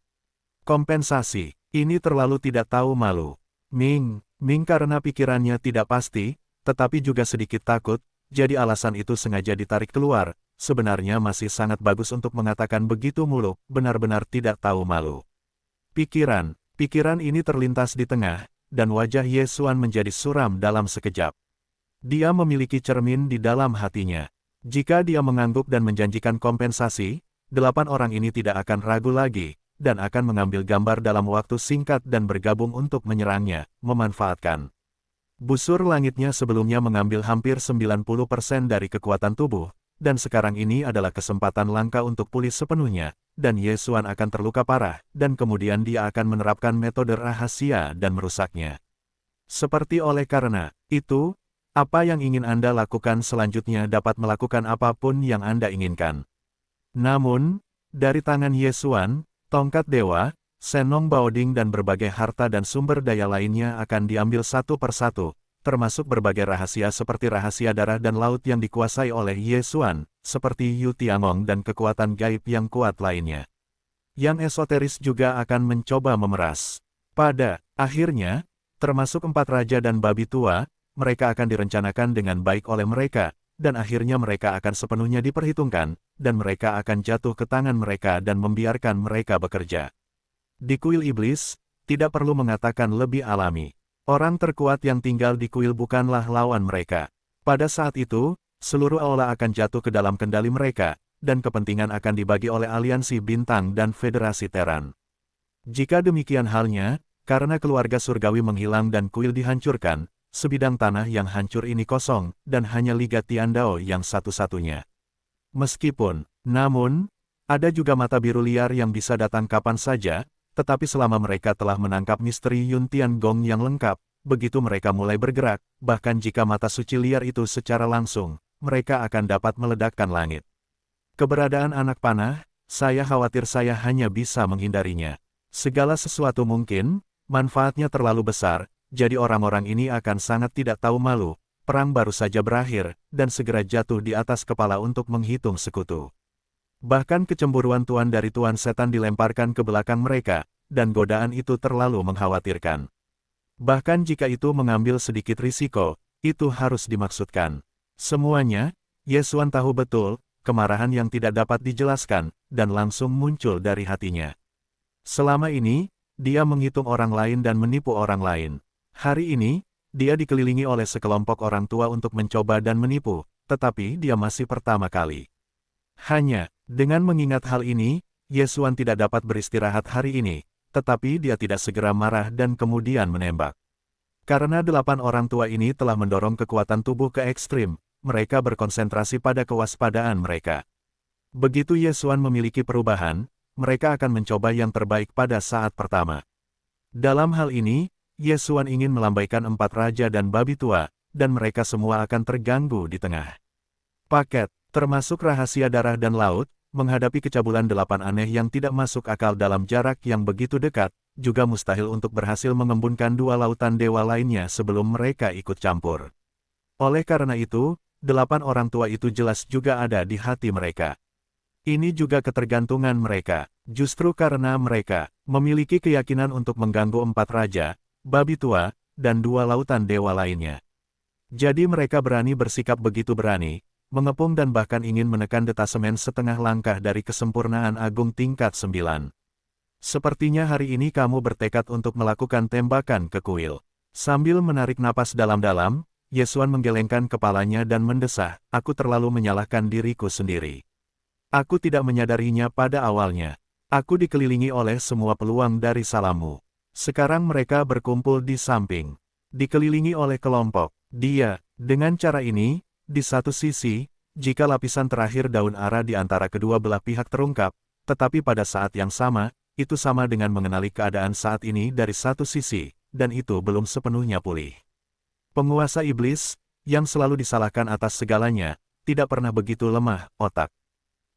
Kompensasi, ini terlalu tidak tahu malu. Ming karena pikirannya tidak pasti, tetapi juga sedikit takut, jadi alasan itu sengaja ditarik keluar, sebenarnya masih sangat bagus untuk mengatakan begitu muluk, benar-benar tidak tahu malu. Pikiran ini terlintas di tengah, dan wajah Ye Xuan menjadi suram dalam sekejap. Dia memiliki cermin di dalam hatinya. Jika dia mengangguk dan menjanjikan kompensasi, 8 orang ini tidak akan ragu lagi, dan akan mengambil gambar dalam waktu singkat dan bergabung untuk menyerangnya, memanfaatkan. Busur langitnya sebelumnya mengambil hampir 90% dari kekuatan tubuh, dan sekarang ini adalah kesempatan langka untuk pulih sepenuhnya, dan Ye Xuan akan terluka parah, dan kemudian dia akan menerapkan metode rahasia dan merusaknya. Seperti oleh karena itu, apa yang ingin Anda lakukan selanjutnya dapat melakukan apapun yang Anda inginkan. Namun, dari tangan Ye Xuan, tongkat dewa, Senong Baoding dan berbagai harta dan sumber daya lainnya akan diambil satu persatu, termasuk berbagai rahasia seperti rahasia darah dan laut yang dikuasai oleh Ye Xuan, seperti Yu Tiangong dan kekuatan gaib yang kuat lainnya. Yang esoteris juga akan mencoba memeras. Pada akhirnya, termasuk 4 raja dan babi tua, mereka akan direncanakan dengan baik oleh mereka, dan akhirnya mereka akan sepenuhnya diperhitungkan, dan mereka akan jatuh ke tangan mereka dan membiarkan mereka bekerja. Di kuil iblis, tidak perlu mengatakan lebih alami. Orang terkuat yang tinggal di kuil bukanlah lawan mereka. Pada saat itu, seluruh aula akan jatuh ke dalam kendali mereka, dan kepentingan akan dibagi oleh aliansi bintang dan federasi Teran. Jika demikian halnya, karena keluarga surgawi menghilang dan kuil dihancurkan, sebidang tanah yang hancur ini kosong, dan hanya Liga Tiandao yang satu-satunya. Namun, ada juga mata biru liar yang bisa datang kapan saja, tetapi selama mereka telah menangkap misteri Yun Tiangong yang lengkap, begitu mereka mulai bergerak, bahkan jika mata suci liar itu secara langsung, mereka akan dapat meledakkan langit. Keberadaan anak panah, saya khawatir saya hanya bisa menghindarinya. Segala sesuatu mungkin, manfaatnya terlalu besar, jadi orang-orang ini akan sangat tidak tahu malu, perang baru saja berakhir, dan segera jatuh di atas kepala untuk menghitung sekutu. Bahkan kecemburuan tuan dari tuan setan dilemparkan ke belakang mereka, dan godaan itu terlalu mengkhawatirkan. Bahkan jika itu mengambil sedikit risiko, itu harus dimaksudkan. Semuanya, Ye Xuan tahu betul, kemarahan yang tidak dapat dijelaskan, dan langsung muncul dari hatinya. Selama ini, dia menghitung orang lain dan menipu orang lain. Hari ini, dia dikelilingi oleh sekelompok orang tua untuk mencoba dan menipu, tetapi dia masih pertama kali. Hanya, dengan mengingat hal ini, Yesuan tidak dapat beristirahat hari ini, tetapi dia tidak segera marah dan kemudian menembak. Karena 8 orang tua ini telah mendorong kekuatan tubuh ke ekstrim, mereka berkonsentrasi pada kewaspadaan mereka. Begitu Yesuan memiliki perubahan, mereka akan mencoba yang terbaik pada saat pertama. Dalam hal ini, Yesuan ingin melambaikan 4 raja dan babi tua, dan mereka semua akan terganggu di tengah paket, termasuk rahasia darah dan laut, menghadapi kecabulan 8 aneh yang tidak masuk akal dalam jarak yang begitu dekat, juga mustahil untuk berhasil mengembunkan 2 lautan dewa lainnya sebelum mereka ikut campur. Oleh karena itu, 8 orang tua itu jelas juga ada di hati mereka. Ini juga ketergantungan mereka, justru karena mereka memiliki keyakinan untuk mengganggu 4 raja, babi tua, dan 2 lautan dewa lainnya. Jadi mereka berani bersikap begitu berani, mengepung dan bahkan ingin menekan detasemen setengah langkah dari kesempurnaan agung tingkat 9. Sepertinya hari ini kamu bertekad untuk melakukan tembakan ke kuil. Sambil menarik napas dalam-dalam, Yesuan menggelengkan kepalanya dan mendesah, aku terlalu menyalahkan diriku sendiri. Aku tidak menyadarinya pada awalnya. Aku dikelilingi oleh semua peluang dari salahmu. Sekarang mereka berkumpul di samping. Dikelilingi oleh kelompok. Dia, dengan cara ini, di satu sisi, jika lapisan terakhir daun ara di antara kedua belah pihak terungkap, tetapi pada saat yang sama, itu sama dengan mengenali keadaan saat ini dari satu sisi, dan itu belum sepenuhnya pulih. Penguasa iblis, yang selalu disalahkan atas segalanya, tidak pernah begitu lemah otak.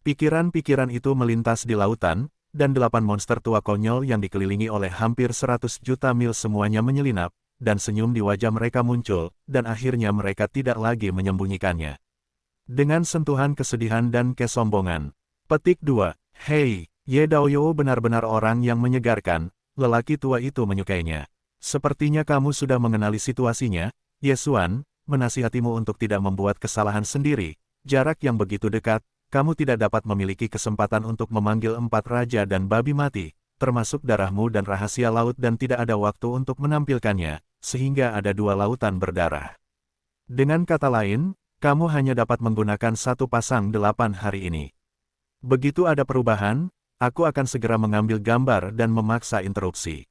Pikiran-pikiran itu melintas di lautan, dan 8 monster tua konyol yang dikelilingi oleh hampir 100 juta mil semuanya menyelinap, dan senyum di wajah mereka muncul, dan akhirnya mereka tidak lagi menyembunyikannya. Dengan sentuhan kesedihan dan kesombongan. Petik 2. Hei, Ye Daoyo benar-benar orang yang menyegarkan, lelaki tua itu menyukainya. Sepertinya kamu sudah mengenali situasinya, Yesuan, menasihatimu untuk tidak membuat kesalahan sendiri. Jarak yang begitu dekat, kamu tidak dapat memiliki kesempatan untuk memanggil 4 raja dan babi mati, termasuk darahmu dan rahasia laut dan tidak ada waktu untuk menampilkannya, sehingga ada 2 lautan berdarah. Dengan kata lain, kamu hanya dapat menggunakan 1 pasang 8 hari ini. Begitu ada perubahan, aku akan segera mengambil gambar dan memaksa interupsi.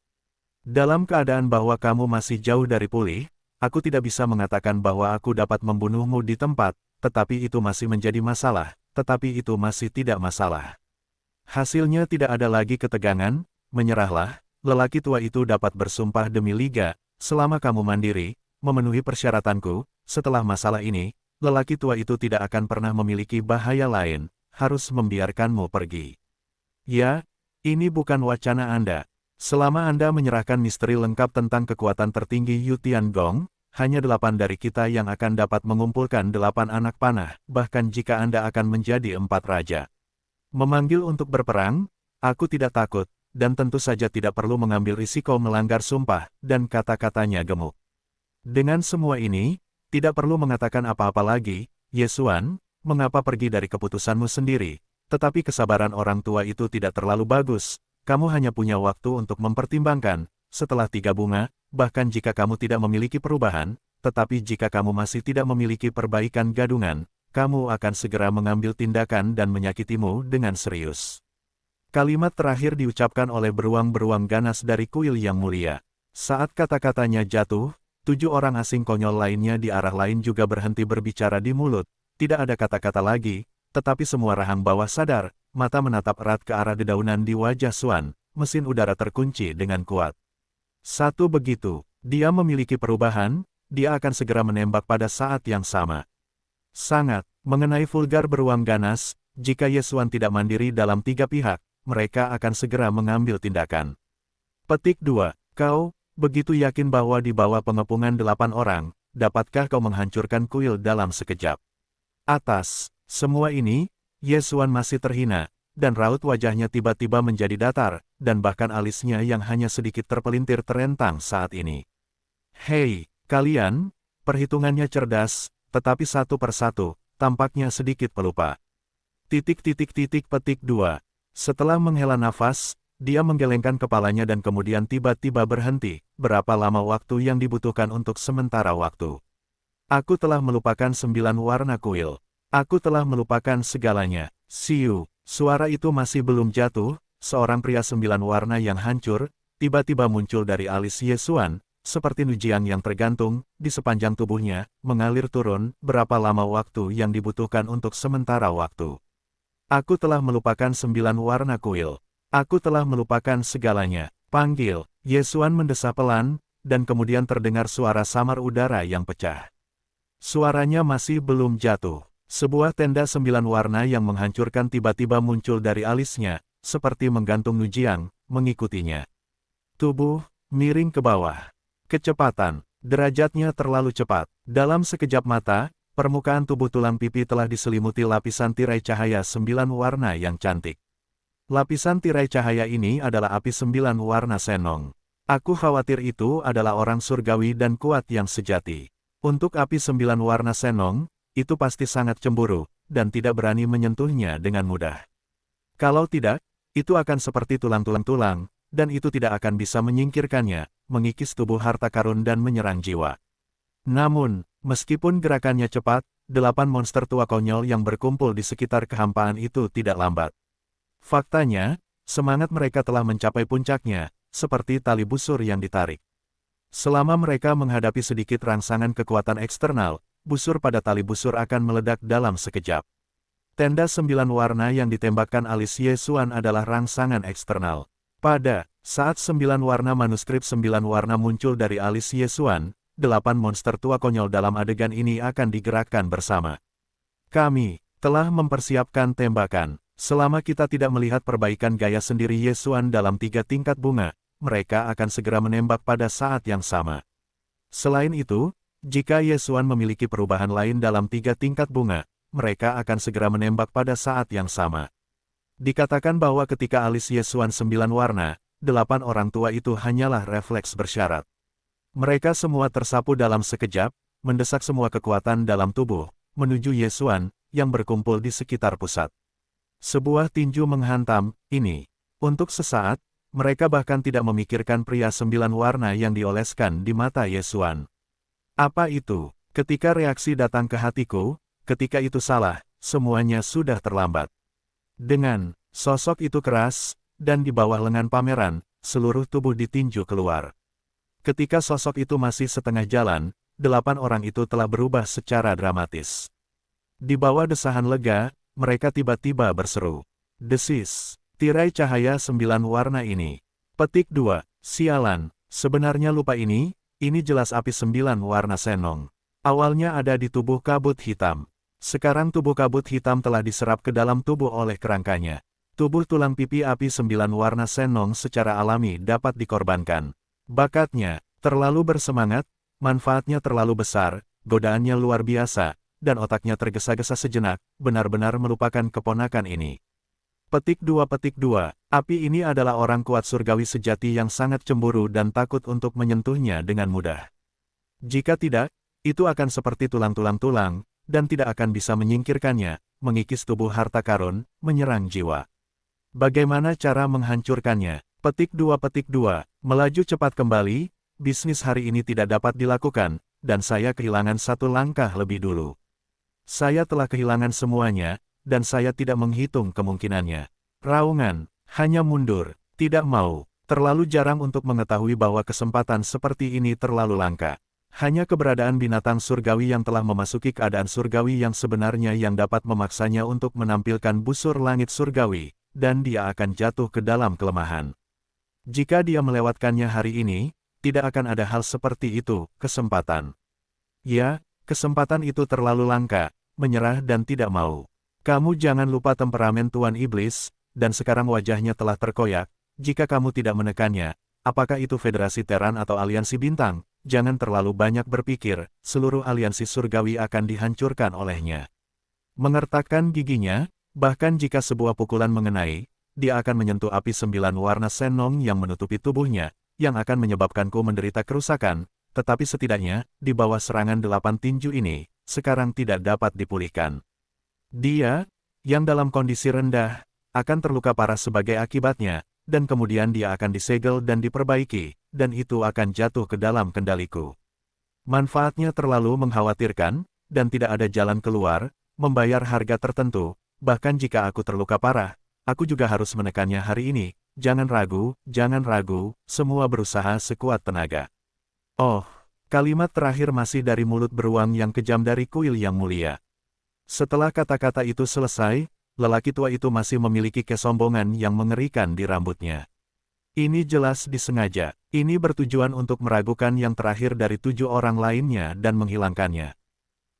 Dalam keadaan bahwa kamu masih jauh dari pulih, aku tidak bisa mengatakan bahwa aku dapat membunuhmu di tempat, tetapi itu masih menjadi masalah, tetapi itu masih tidak masalah. Hasilnya tidak ada lagi ketegangan, menyerahlah, lelaki tua itu dapat bersumpah demi liga, selama kamu mandiri, memenuhi persyaratanku, setelah masalah ini, lelaki tua itu tidak akan pernah memiliki bahaya lain, harus membiarkanmu pergi. Ya, ini bukan wacana Anda. Selama Anda menyerahkan misteri lengkap tentang kekuatan tertinggi Yu Tiangong, hanya 8 dari kita yang akan dapat mengumpulkan 8 anak panah, bahkan jika Anda akan menjadi 4 raja. Memanggil untuk berperang, aku tidak takut, dan tentu saja tidak perlu mengambil risiko melanggar sumpah, dan kata-katanya gemuk. Dengan semua ini, tidak perlu mengatakan apa-apa lagi, Yesuan, mengapa pergi dari keputusanmu sendiri? Tetapi kesabaran orang tua itu tidak terlalu bagus, kamu hanya punya waktu untuk mempertimbangkan, setelah 3 bunga, bahkan jika kamu tidak memiliki perubahan, tetapi jika kamu masih tidak memiliki perbaikan gadungan, kamu akan segera mengambil tindakan dan menyakitimu dengan serius. Kalimat terakhir diucapkan oleh beruang-beruang ganas dari kuil yang mulia. Saat kata-katanya jatuh, 7 orang asing konyol lainnya di arah lain juga berhenti berbicara di mulut, tidak ada kata-kata lagi, tetapi semua rahang bawah sadar, mata menatap erat ke arah dedaunan di wajah Xuan, mesin udara terkunci dengan kuat. Satu begitu, dia memiliki perubahan, dia akan segera menembak pada saat yang sama. Sangat, mengenai vulgar beruang ganas, jika Yesuan tidak mandiri dalam 3 pihak, mereka akan segera mengambil tindakan. Petik 2. Kau, begitu yakin bahwa di bawah pengepungan 8 orang, dapatkah kau menghancurkan kuil dalam sekejap? Atas semua ini, Yesuan masih terhina, dan raut wajahnya tiba-tiba menjadi datar, dan bahkan alisnya yang hanya sedikit terpelintir terentang saat ini. Hei, kalian, perhitungannya cerdas, tetapi satu persatu, tampaknya sedikit pelupa. Petik 2. Setelah menghela nafas, Dia menggelengkan kepalanya dan kemudian tiba-tiba berhenti. Berapa lama waktu yang dibutuhkan untuk sementara waktu? Aku telah melupakan 9 warna kuil. Aku telah melupakan segalanya. Siu, suara itu masih belum jatuh, seorang pria 9 warna yang hancur, tiba-tiba muncul dari alis Yesuan, seperti Nujiang yang tergantung, di sepanjang tubuhnya, mengalir turun. Berapa lama waktu yang dibutuhkan untuk sementara waktu? Aku telah melupakan 9 warna kuil. Aku telah melupakan segalanya. Panggil, Yesuan mendesah pelan, dan kemudian terdengar suara samar udara yang pecah. Suaranya masih belum jatuh. Sebuah tenda 9 warna yang menghancurkan tiba-tiba muncul dari alisnya, seperti menggantung Nujiang, mengikutinya. Tubuh, miring ke bawah. Kecepatan, derajatnya terlalu cepat. Dalam sekejap mata, permukaan tubuh tulang pipi telah diselimuti lapisan tirai cahaya 9 warna yang cantik. Lapisan tirai cahaya ini adalah api 9 warna Senong. Aku khawatir itu adalah orang surgawi dan kuat yang sejati. Untuk api 9 warna Senong, itu pasti sangat cemburu, dan tidak berani menyentuhnya dengan mudah. Kalau tidak, itu akan seperti tulang-tulang, dan itu tidak akan bisa menyingkirkannya, mengikis tubuh harta karun dan menyerang jiwa. Namun, meskipun gerakannya cepat, 8 monster tua konyol yang berkumpul di sekitar kehampaan itu tidak lambat. Faktanya, semangat mereka telah mencapai puncaknya, seperti tali busur yang ditarik. Selama mereka menghadapi sedikit rangsangan kekuatan eksternal, busur pada tali busur akan meledak dalam sekejap. Tenda 9 warna yang ditembakkan alis Yesuan adalah rangsangan eksternal. Pada saat 9 warna manuskrip 9 warna muncul dari alis Yesuan, 8 monster tua konyol dalam adegan ini akan digerakkan bersama. Kami telah mempersiapkan tembakan. Selama kita tidak melihat perbaikan gaya sendiri Yesuan dalam 3 tingkat bunga, mereka akan segera menembak pada saat yang sama. Selain itu, jika Yesuan memiliki perubahan lain dalam 3 tingkat bunga, mereka akan segera menembak pada saat yang sama. Dikatakan bahwa ketika alis Yesuan 9 warna, 8 orang tua itu hanyalah refleks bersyarat. Mereka semua tersapu dalam sekejap, mendesak semua kekuatan dalam tubuh, menuju Yesuan, yang berkumpul di sekitar pusat. Sebuah tinju menghantam, ini. Untuk sesaat, mereka bahkan tidak memikirkan pria 9 warna yang dioleskan di mata Yesuan. Apa itu? Ketika reaksi datang ke hatiku, ketika itu salah, semuanya sudah terlambat. Dengan sosok itu keras, dan di bawah lengan pameran, seluruh tubuh ditinju keluar. Ketika sosok itu masih setengah jalan, 8 orang itu telah berubah secara dramatis. Di bawah desahan lega, mereka tiba-tiba berseru. Desis, tirai cahaya 9 warna ini. Petik 2, sialan, sebenarnya lupa ini jelas api 9 warna Senong. Awalnya ada di tubuh kabut hitam. Sekarang tubuh kabut hitam telah diserap ke dalam tubuh oleh kerangkanya. Tubuh tulang pipi api 9 warna Senong secara alami dapat dikorbankan. Bakatnya terlalu bersemangat, manfaatnya terlalu besar, godaannya luar biasa, dan otaknya tergesa-gesa sejenak, benar-benar melupakan keponakan ini. Petik 2. Api ini adalah orang kuat surgawi sejati yang sangat cemburu dan takut untuk menyentuhnya dengan mudah. Jika tidak, itu akan seperti tulang-tulang, dan tidak akan bisa menyingkirkannya, mengikis tubuh harta karun, menyerang jiwa. Bagaimana cara menghancurkannya? Petik 2. Melaju cepat kembali, bisnis hari ini tidak dapat dilakukan, dan saya kehilangan 1 langkah lebih dulu. Saya telah kehilangan semuanya, dan saya tidak menghitung kemungkinannya. Raungan, hanya mundur, tidak mau, terlalu jarang untuk mengetahui bahwa kesempatan seperti ini terlalu langka. Hanya keberadaan binatang surgawi yang telah memasuki keadaan surgawi yang sebenarnya yang dapat memaksanya untuk menampilkan busur langit surgawi, dan dia akan jatuh ke dalam kelemahan. Jika dia melewatkannya hari ini, tidak akan ada hal seperti itu, kesempatan. Ya, kesempatan itu terlalu langka, menyerah dan tidak mau. Kamu jangan lupa temperamen Tuan Iblis, dan sekarang wajahnya telah terkoyak. Jika kamu tidak menekannya, apakah itu Federasi Teran atau Aliansi Bintang, jangan terlalu banyak berpikir, seluruh aliansi surgawi akan dihancurkan olehnya. Mengertakkan giginya, bahkan jika sebuah pukulan mengenai, dia akan menyentuh api 9 warna Senong yang menutupi tubuhnya, yang akan menyebabkanku menderita kerusakan, tetapi setidaknya, di bawah serangan 8 tinju ini, sekarang tidak dapat dipulihkan. Dia, yang dalam kondisi rendah, akan terluka parah sebagai akibatnya, dan kemudian dia akan disegel dan diperbaiki, dan itu akan jatuh ke dalam kendaliku. Manfaatnya terlalu mengkhawatirkan, dan tidak ada jalan keluar, membayar harga tertentu, bahkan jika aku terluka parah, aku juga harus menekannya hari ini. Jangan ragu, semua berusaha sekuat tenaga. Oh, kalimat terakhir masih dari mulut beruang yang kejam dari kuil yang mulia. Setelah kata-kata itu selesai, lelaki tua itu masih memiliki kesombongan yang mengerikan di rambutnya. Ini jelas disengaja, ini bertujuan untuk meragukan yang terakhir dari 7 orang lainnya dan menghilangkannya.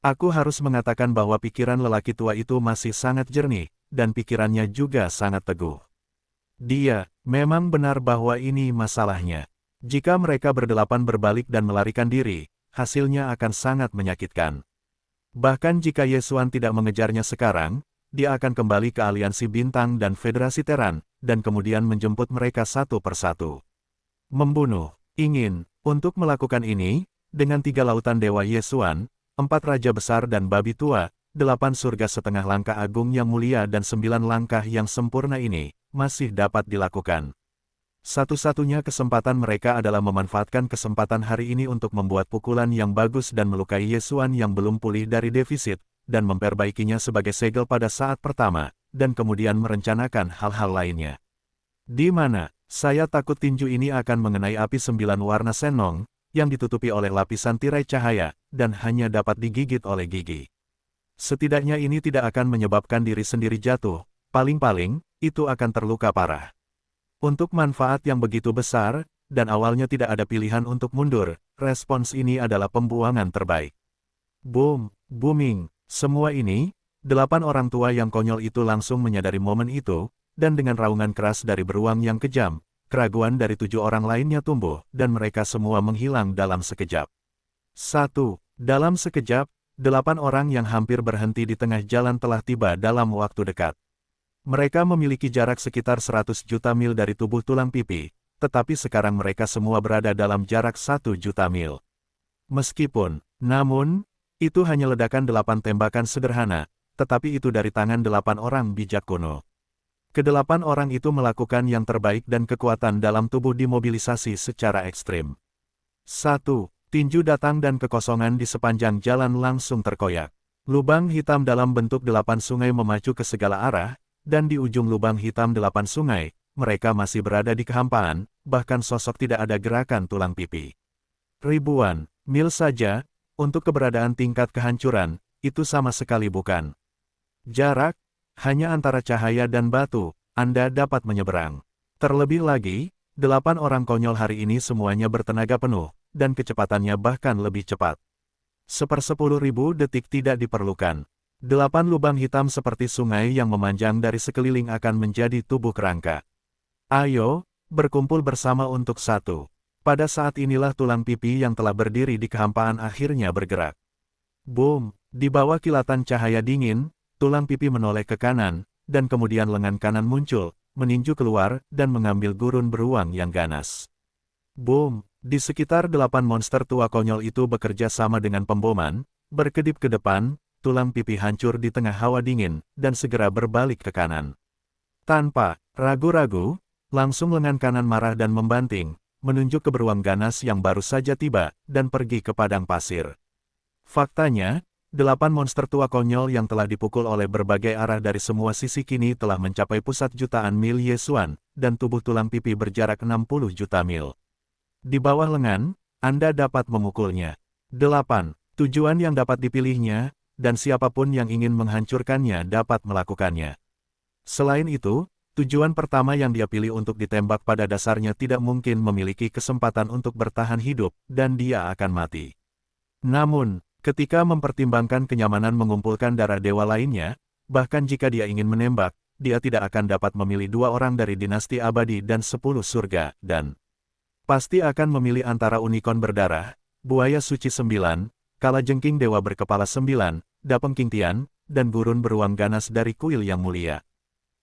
Aku harus mengatakan bahwa pikiran lelaki tua itu masih sangat jernih, dan pikirannya juga sangat teguh. Dia, memang benar bahwa ini masalahnya. Jika mereka berdelapan berbalik dan melarikan diri, hasilnya akan sangat menyakitkan. Bahkan jika Yesuan tidak mengejarnya sekarang, dia akan kembali ke Aliansi Bintang dan Federasi Teran, dan kemudian menjemput mereka satu persatu. Membunuh, untuk melakukan ini, dengan 3 lautan Dewa Yesuan, 4 Raja Besar dan Babi Tua, 8 surga setengah langkah agung yang mulia dan 9 langkah yang sempurna ini, masih dapat dilakukan. Satu-satunya kesempatan mereka adalah memanfaatkan kesempatan hari ini untuk membuat pukulan yang bagus dan melukai Yesuan yang belum pulih dari defisit, dan memperbaikinya sebagai segel pada saat pertama, dan kemudian merencanakan hal-hal lainnya. Di mana, saya takut tinju ini akan mengenai api 9 warna Senong, yang ditutupi oleh lapisan tirai cahaya, dan hanya dapat digigit oleh gigi. Setidaknya ini tidak akan menyebabkan diri sendiri jatuh, paling-paling, itu akan terluka parah. Untuk manfaat yang begitu besar, dan awalnya tidak ada pilihan untuk mundur, respons ini adalah pembuangan terbaik. Booming, semua ini, 8 orang tua yang konyol itu langsung menyadari momen itu, dan dengan raungan keras dari beruang yang kejam, keraguan dari 7 orang lainnya tumbuh, dan mereka semua menghilang dalam sekejap. Dalam sekejap, 8 orang yang hampir berhenti di tengah jalan telah tiba dalam waktu dekat. Mereka memiliki jarak sekitar 100 juta mil dari tubuh tulang pipi, tetapi sekarang mereka semua berada dalam jarak 1 juta mil. Namun, itu hanya ledakan 8 tembakan sederhana, tetapi itu dari tangan 8 orang bijak kuno. Ke-8 orang itu melakukan yang terbaik dan kekuatan dalam tubuh dimobilisasi secara ekstrim. Tinju datang dan kekosongan di sepanjang jalan langsung terkoyak. Lubang hitam dalam bentuk 8 sungai memacu ke segala arah, dan di ujung lubang hitam 8 sungai, mereka masih berada di kehampaan, bahkan sosok tidak ada gerakan tulang pipi. Ribuan mil saja, untuk keberadaan tingkat kehancuran, itu sama sekali bukan. Jarak, hanya antara cahaya dan batu, Anda dapat menyeberang. Terlebih lagi, 8 orang konyol hari ini semuanya bertenaga penuh, dan kecepatannya bahkan lebih cepat. 1/10.000 detik tidak diperlukan. 8 lubang hitam seperti sungai yang memanjang dari sekeliling akan menjadi tubuh kerangka. Ayo, berkumpul bersama untuk satu. Pada saat inilah tulang pipi yang telah berdiri di kehampaan akhirnya bergerak. Boom, di bawah kilatan cahaya dingin, tulang pipi menoleh ke kanan, dan kemudian lengan kanan muncul, meninju keluar, dan mengambil gurun beruang yang ganas. Boom, di sekitar 8 monster tua konyol itu bekerja sama dengan pemboman, berkedip ke depan, tulang pipi hancur di tengah hawa dingin, dan segera berbalik ke kanan. Tanpa ragu-ragu, langsung lengan kanan marah dan membanting, menunjuk ke beruang ganas yang baru saja tiba, dan pergi ke padang pasir. Faktanya, 8 monster tua konyol yang telah dipukul oleh berbagai arah dari semua sisi kini telah mencapai pusat jutaan mil Yesuan, dan tubuh tulang pipi berjarak 60 juta mil. Di bawah lengan, Anda dapat memukulnya. 8. Tujuan yang dapat dipilihnya, dan siapapun yang ingin menghancurkannya dapat melakukannya. Selain itu, tujuan pertama yang dia pilih untuk ditembak pada dasarnya tidak mungkin memiliki kesempatan untuk bertahan hidup, dan dia akan mati. Namun, ketika mempertimbangkan kenyamanan mengumpulkan darah dewa lainnya, bahkan jika dia ingin menembak, dia tidak akan dapat memilih 2 orang dari dinasti abadi dan 10 surga, dan pasti akan memilih antara unicorn berdarah, buaya suci 9, kalajengking dewa berkepala 9, Dapeng Tian, dan gurun beruang ganas dari kuil yang mulia.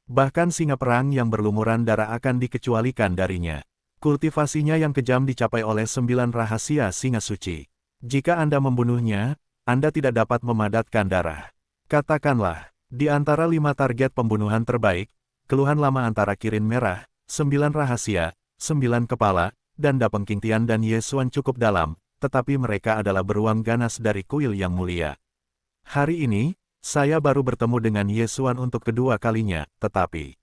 Bahkan singa perang yang berlumuran darah akan dikecualikan darinya. Kultivasinya yang kejam dicapai oleh 9 rahasia singa suci. Jika Anda membunuhnya, Anda tidak dapat memadatkan darah. Katakanlah, di antara 5 target pembunuhan terbaik, keluhan lama antara Kirin Merah, 9 rahasia, 9 kepala, dan Dapeng Qingtian dan Ye Xuan cukup dalam, tetapi mereka adalah beruang ganas dari kuil yang mulia. Hari ini, saya baru bertemu dengan Ye Xuan untuk kedua kalinya, tetapi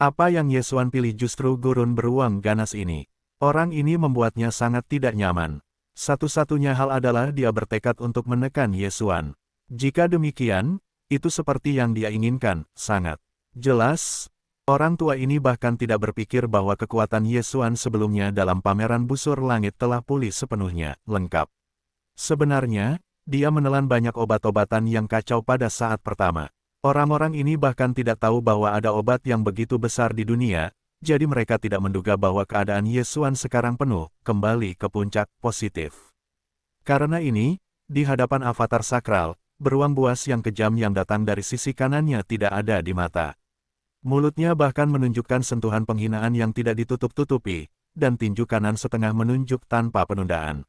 apa yang Ye Xuan pilih justru gurun beruang ganas ini. Orang ini membuatnya sangat tidak nyaman. Satu-satunya hal adalah dia bertekad untuk menekan Ye Xuan. Jika demikian, itu seperti yang dia inginkan, sangat jelas. Orang tua ini bahkan tidak berpikir bahwa kekuatan Ye Xuan sebelumnya dalam pameran busur langit telah pulih sepenuhnya, lengkap. Sebenarnya, dia menelan banyak obat-obatan yang kacau pada saat pertama. Orang-orang ini bahkan tidak tahu bahwa ada obat yang begitu besar di dunia, jadi mereka tidak menduga bahwa keadaan Ye Xuan sekarang penuh, kembali ke puncak, positif. Karena ini, di hadapan avatar sakral, beruang buas yang kejam yang datang dari sisi kanannya tidak ada di mata. Mulutnya bahkan menunjukkan sentuhan penghinaan yang tidak ditutup-tutupi, dan tinju kanan setengah menunjuk tanpa penundaan.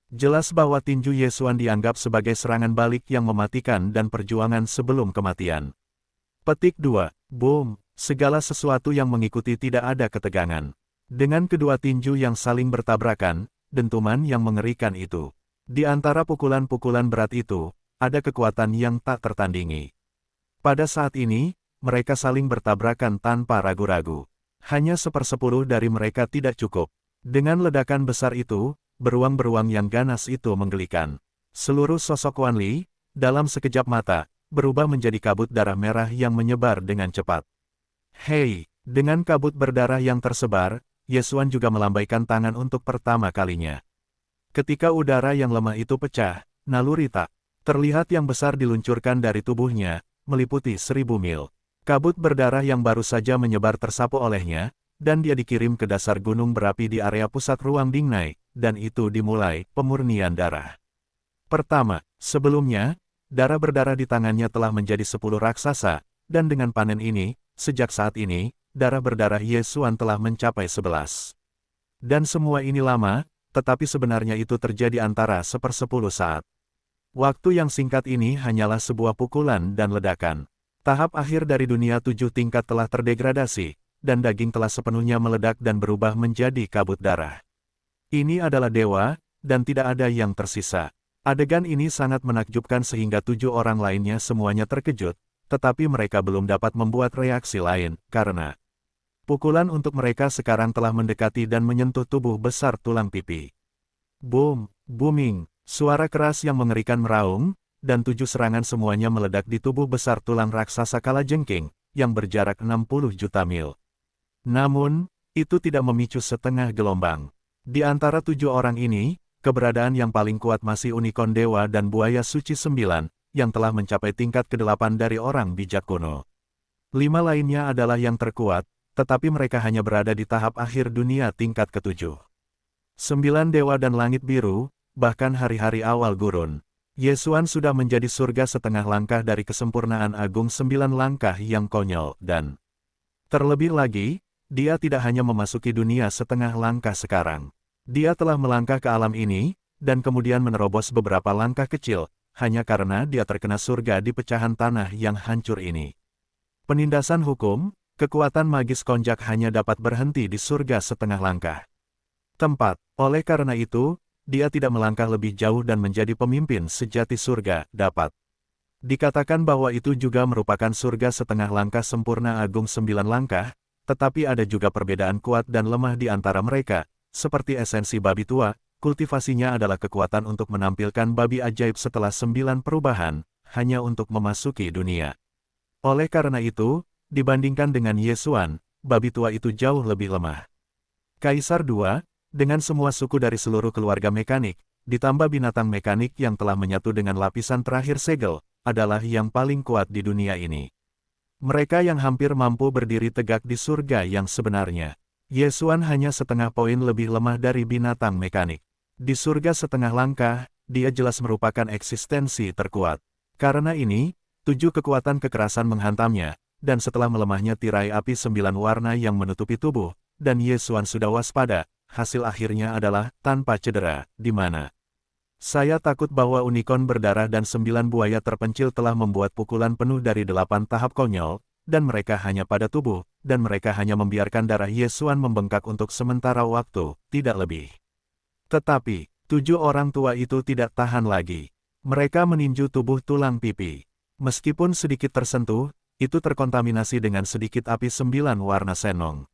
Jelas bahwa tinju Ye Xuan dianggap sebagai serangan balik yang mematikan dan perjuangan sebelum kematian. Petik 2. Boom! Segala sesuatu yang mengikuti tidak ada ketegangan. Dengan kedua tinju yang saling bertabrakan, dentuman yang mengerikan itu. Di antara pukulan-pukulan berat itu, ada kekuatan yang tak tertandingi. Pada saat ini, mereka saling bertabrakan tanpa ragu-ragu. Hanya 1/10 dari mereka tidak cukup. Dengan ledakan besar itu, beruang-beruang yang ganas itu menggelikan. Seluruh sosok Wan Li, dalam sekejap mata, berubah menjadi kabut darah merah yang menyebar dengan cepat. Hei, dengan kabut berdarah yang tersebar, Ye Xuan juga melambaikan tangan untuk pertama kalinya. Ketika udara yang lemah itu pecah, naluri tak terlihat yang besar diluncurkan dari tubuhnya, meliputi 1000 mil. Kabut berdarah yang baru saja menyebar tersapu olehnya, dan dia dikirim ke dasar gunung berapi di area pusat ruang Dingnai, dan itu dimulai pemurnian darah. Pertama, sebelumnya, darah berdarah di tangannya telah menjadi 10 raksasa, dan dengan panen ini, sejak saat ini, darah berdarah Ye Xuan telah mencapai 11. Dan semua ini lama, tetapi sebenarnya itu terjadi antara 1/10 saat. Waktu yang singkat ini hanyalah sebuah pukulan dan ledakan. Tahap akhir dari dunia 7 tingkat telah terdegradasi, dan daging telah sepenuhnya meledak dan berubah menjadi kabut darah. Ini adalah dewa, dan tidak ada yang tersisa. Adegan ini sangat menakjubkan sehingga 7 orang lainnya semuanya terkejut, tetapi mereka belum dapat membuat reaksi lain, karena pukulan untuk mereka sekarang telah mendekati dan menyentuh tubuh besar tulang pipi. Boom, booming, suara keras yang mengerikan meraung, dan 7 serangan semuanya meledak di tubuh besar tulang raksasa kalajengking, yang berjarak 60 juta mil. Namun, itu tidak memicu setengah gelombang. Di antara 7 orang ini, keberadaan yang paling kuat masih Unicorn Dewa dan Buaya Suci 9, yang telah mencapai tingkat ke-8 dari orang bijak kuno. 5 lainnya adalah yang terkuat, tetapi mereka hanya berada di tahap akhir dunia tingkat ke-7. 9 dewa dan langit biru, bahkan hari-hari awal gurun. Ye Xuan sudah menjadi surga setengah langkah dari kesempurnaan agung 9 langkah yang konyol, dan terlebih lagi, dia tidak hanya memasuki dunia setengah langkah sekarang. Dia telah melangkah ke alam ini, dan kemudian menerobos beberapa langkah kecil, hanya karena dia terkena surga di pecahan tanah yang hancur ini. Penindasan hukum, kekuatan magis konjak hanya dapat berhenti di surga setengah langkah. Tempat, oleh karena itu, dia tidak melangkah lebih jauh dan menjadi pemimpin sejati surga, dapat dikatakan bahwa itu juga merupakan surga setengah langkah sempurna agung 9 langkah, tetapi ada juga perbedaan kuat dan lemah di antara mereka, seperti esensi babi tua, kultivasinya adalah kekuatan untuk menampilkan babi ajaib setelah 9 perubahan, hanya untuk memasuki dunia. Oleh karena itu, dibandingkan dengan Ye Xuan, babi tua itu jauh lebih lemah. Kaisar 2, dengan semua suku dari seluruh keluarga mekanik, ditambah binatang mekanik yang telah menyatu dengan lapisan terakhir segel, adalah yang paling kuat di dunia ini. Mereka yang hampir mampu berdiri tegak di surga yang sebenarnya. Ye Xuan hanya setengah poin lebih lemah dari binatang mekanik. Di surga setengah langkah, dia jelas merupakan eksistensi terkuat. Karena ini, 7 kekuatan kekerasan menghantamnya, dan setelah melemahnya tirai api 9 warna yang menutupi tubuh, dan Ye Xuan sudah waspada, hasil akhirnya adalah tanpa cedera, di mana saya takut bahwa unicorn berdarah dan 9 buaya terpencil telah membuat pukulan penuh dari 8 tahap konyol, dan mereka hanya pada tubuh, dan mereka hanya membiarkan darah Yesuan membengkak untuk sementara waktu, tidak lebih. Tetapi, 7 orang tua itu tidak tahan lagi. Mereka meninju tubuh tulang pipi. Meskipun sedikit tersentuh, itu terkontaminasi dengan sedikit api 9 warna senong.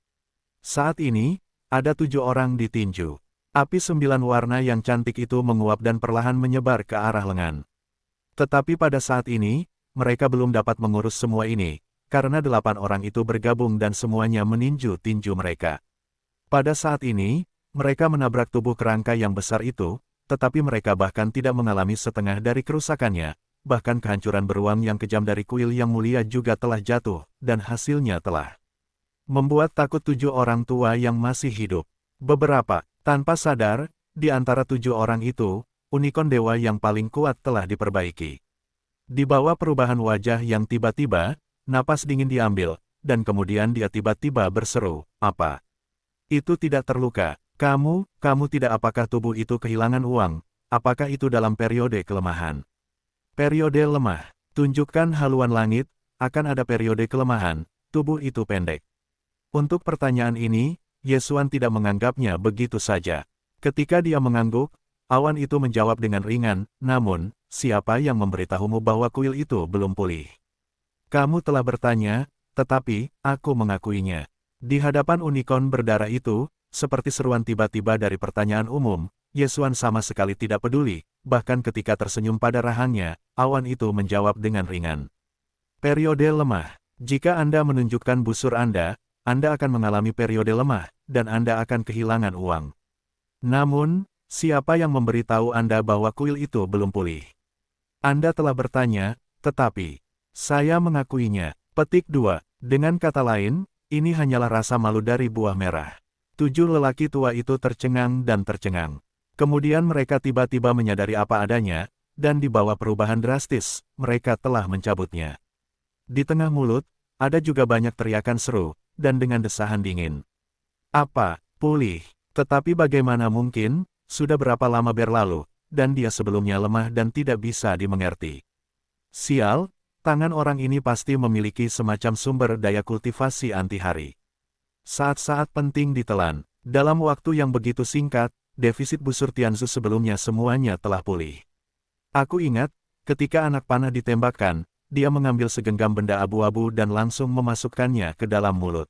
Saat ini, ada 7 orang ditinju. Api 9 warna yang cantik itu menguap dan perlahan menyebar ke arah lengan. Tetapi pada saat ini, mereka belum dapat mengurus semua ini, karena 8 orang itu bergabung dan semuanya meninju tinju mereka. Pada saat ini, mereka menabrak tubuh kerangka yang besar itu, tetapi mereka bahkan tidak mengalami setengah dari kerusakannya, bahkan kehancuran beruang yang kejam dari kuil yang mulia juga telah jatuh, dan hasilnya telah membuat takut 7 orang tua yang masih hidup. Beberapa, tanpa sadar, di antara 7 orang itu, unicorn dewa yang paling kuat telah diperbaiki. Di bawah perubahan wajah yang tiba-tiba, napas dingin diambil, dan kemudian dia tiba-tiba berseru, "Apa? Itu tidak terluka. Kamu tidak apakah tubuh itu kehilangan uang? Apakah itu dalam periode kelemahan?" Periode lemah. Tunjukkan haluan langit, akan ada periode kelemahan, tubuh itu pendek. Untuk pertanyaan ini, Yesuan tidak menganggapnya begitu saja. Ketika dia mengangguk, awan itu menjawab dengan ringan, "Namun, siapa yang memberitahumu bahwa kuil itu belum pulih? Kamu telah bertanya, tetapi aku mengakuinya." Di hadapan unicorn berdarah itu, seperti seruan tiba-tiba dari pertanyaan umum, Yesuan sama sekali tidak peduli, bahkan ketika tersenyum pada rahangnya, awan itu menjawab dengan ringan. Periode lemah. Jika Anda menunjukkan busur Anda akan mengalami periode lemah, dan Anda akan kehilangan uang. Namun, siapa yang memberitahu Anda bahwa kuil itu belum pulih? Anda telah bertanya, tetapi saya mengakuinya. Petik 2. Dengan kata lain, ini hanyalah rasa malu dari buah merah. 7 lelaki tua itu tercengang dan tercengang. Kemudian mereka tiba-tiba menyadari apa adanya, dan di bawah perubahan drastis, mereka telah mencabutnya. Di tengah mulut, ada juga banyak teriakan seru, dan dengan desahan dingin. "Apa? Pulih? Tetapi bagaimana mungkin? Sudah berapa lama berlalu, dan dia sebelumnya lemah dan tidak bisa dimengerti. Sial, tangan orang ini pasti memiliki semacam sumber daya kultivasi anti-hari. Saat-saat penting ditelan, dalam waktu yang begitu singkat, defisit busur Tianzu sebelumnya semuanya telah pulih. Aku ingat, ketika anak panah ditembakkan, dia mengambil segenggam benda abu-abu dan langsung memasukkannya ke dalam mulut.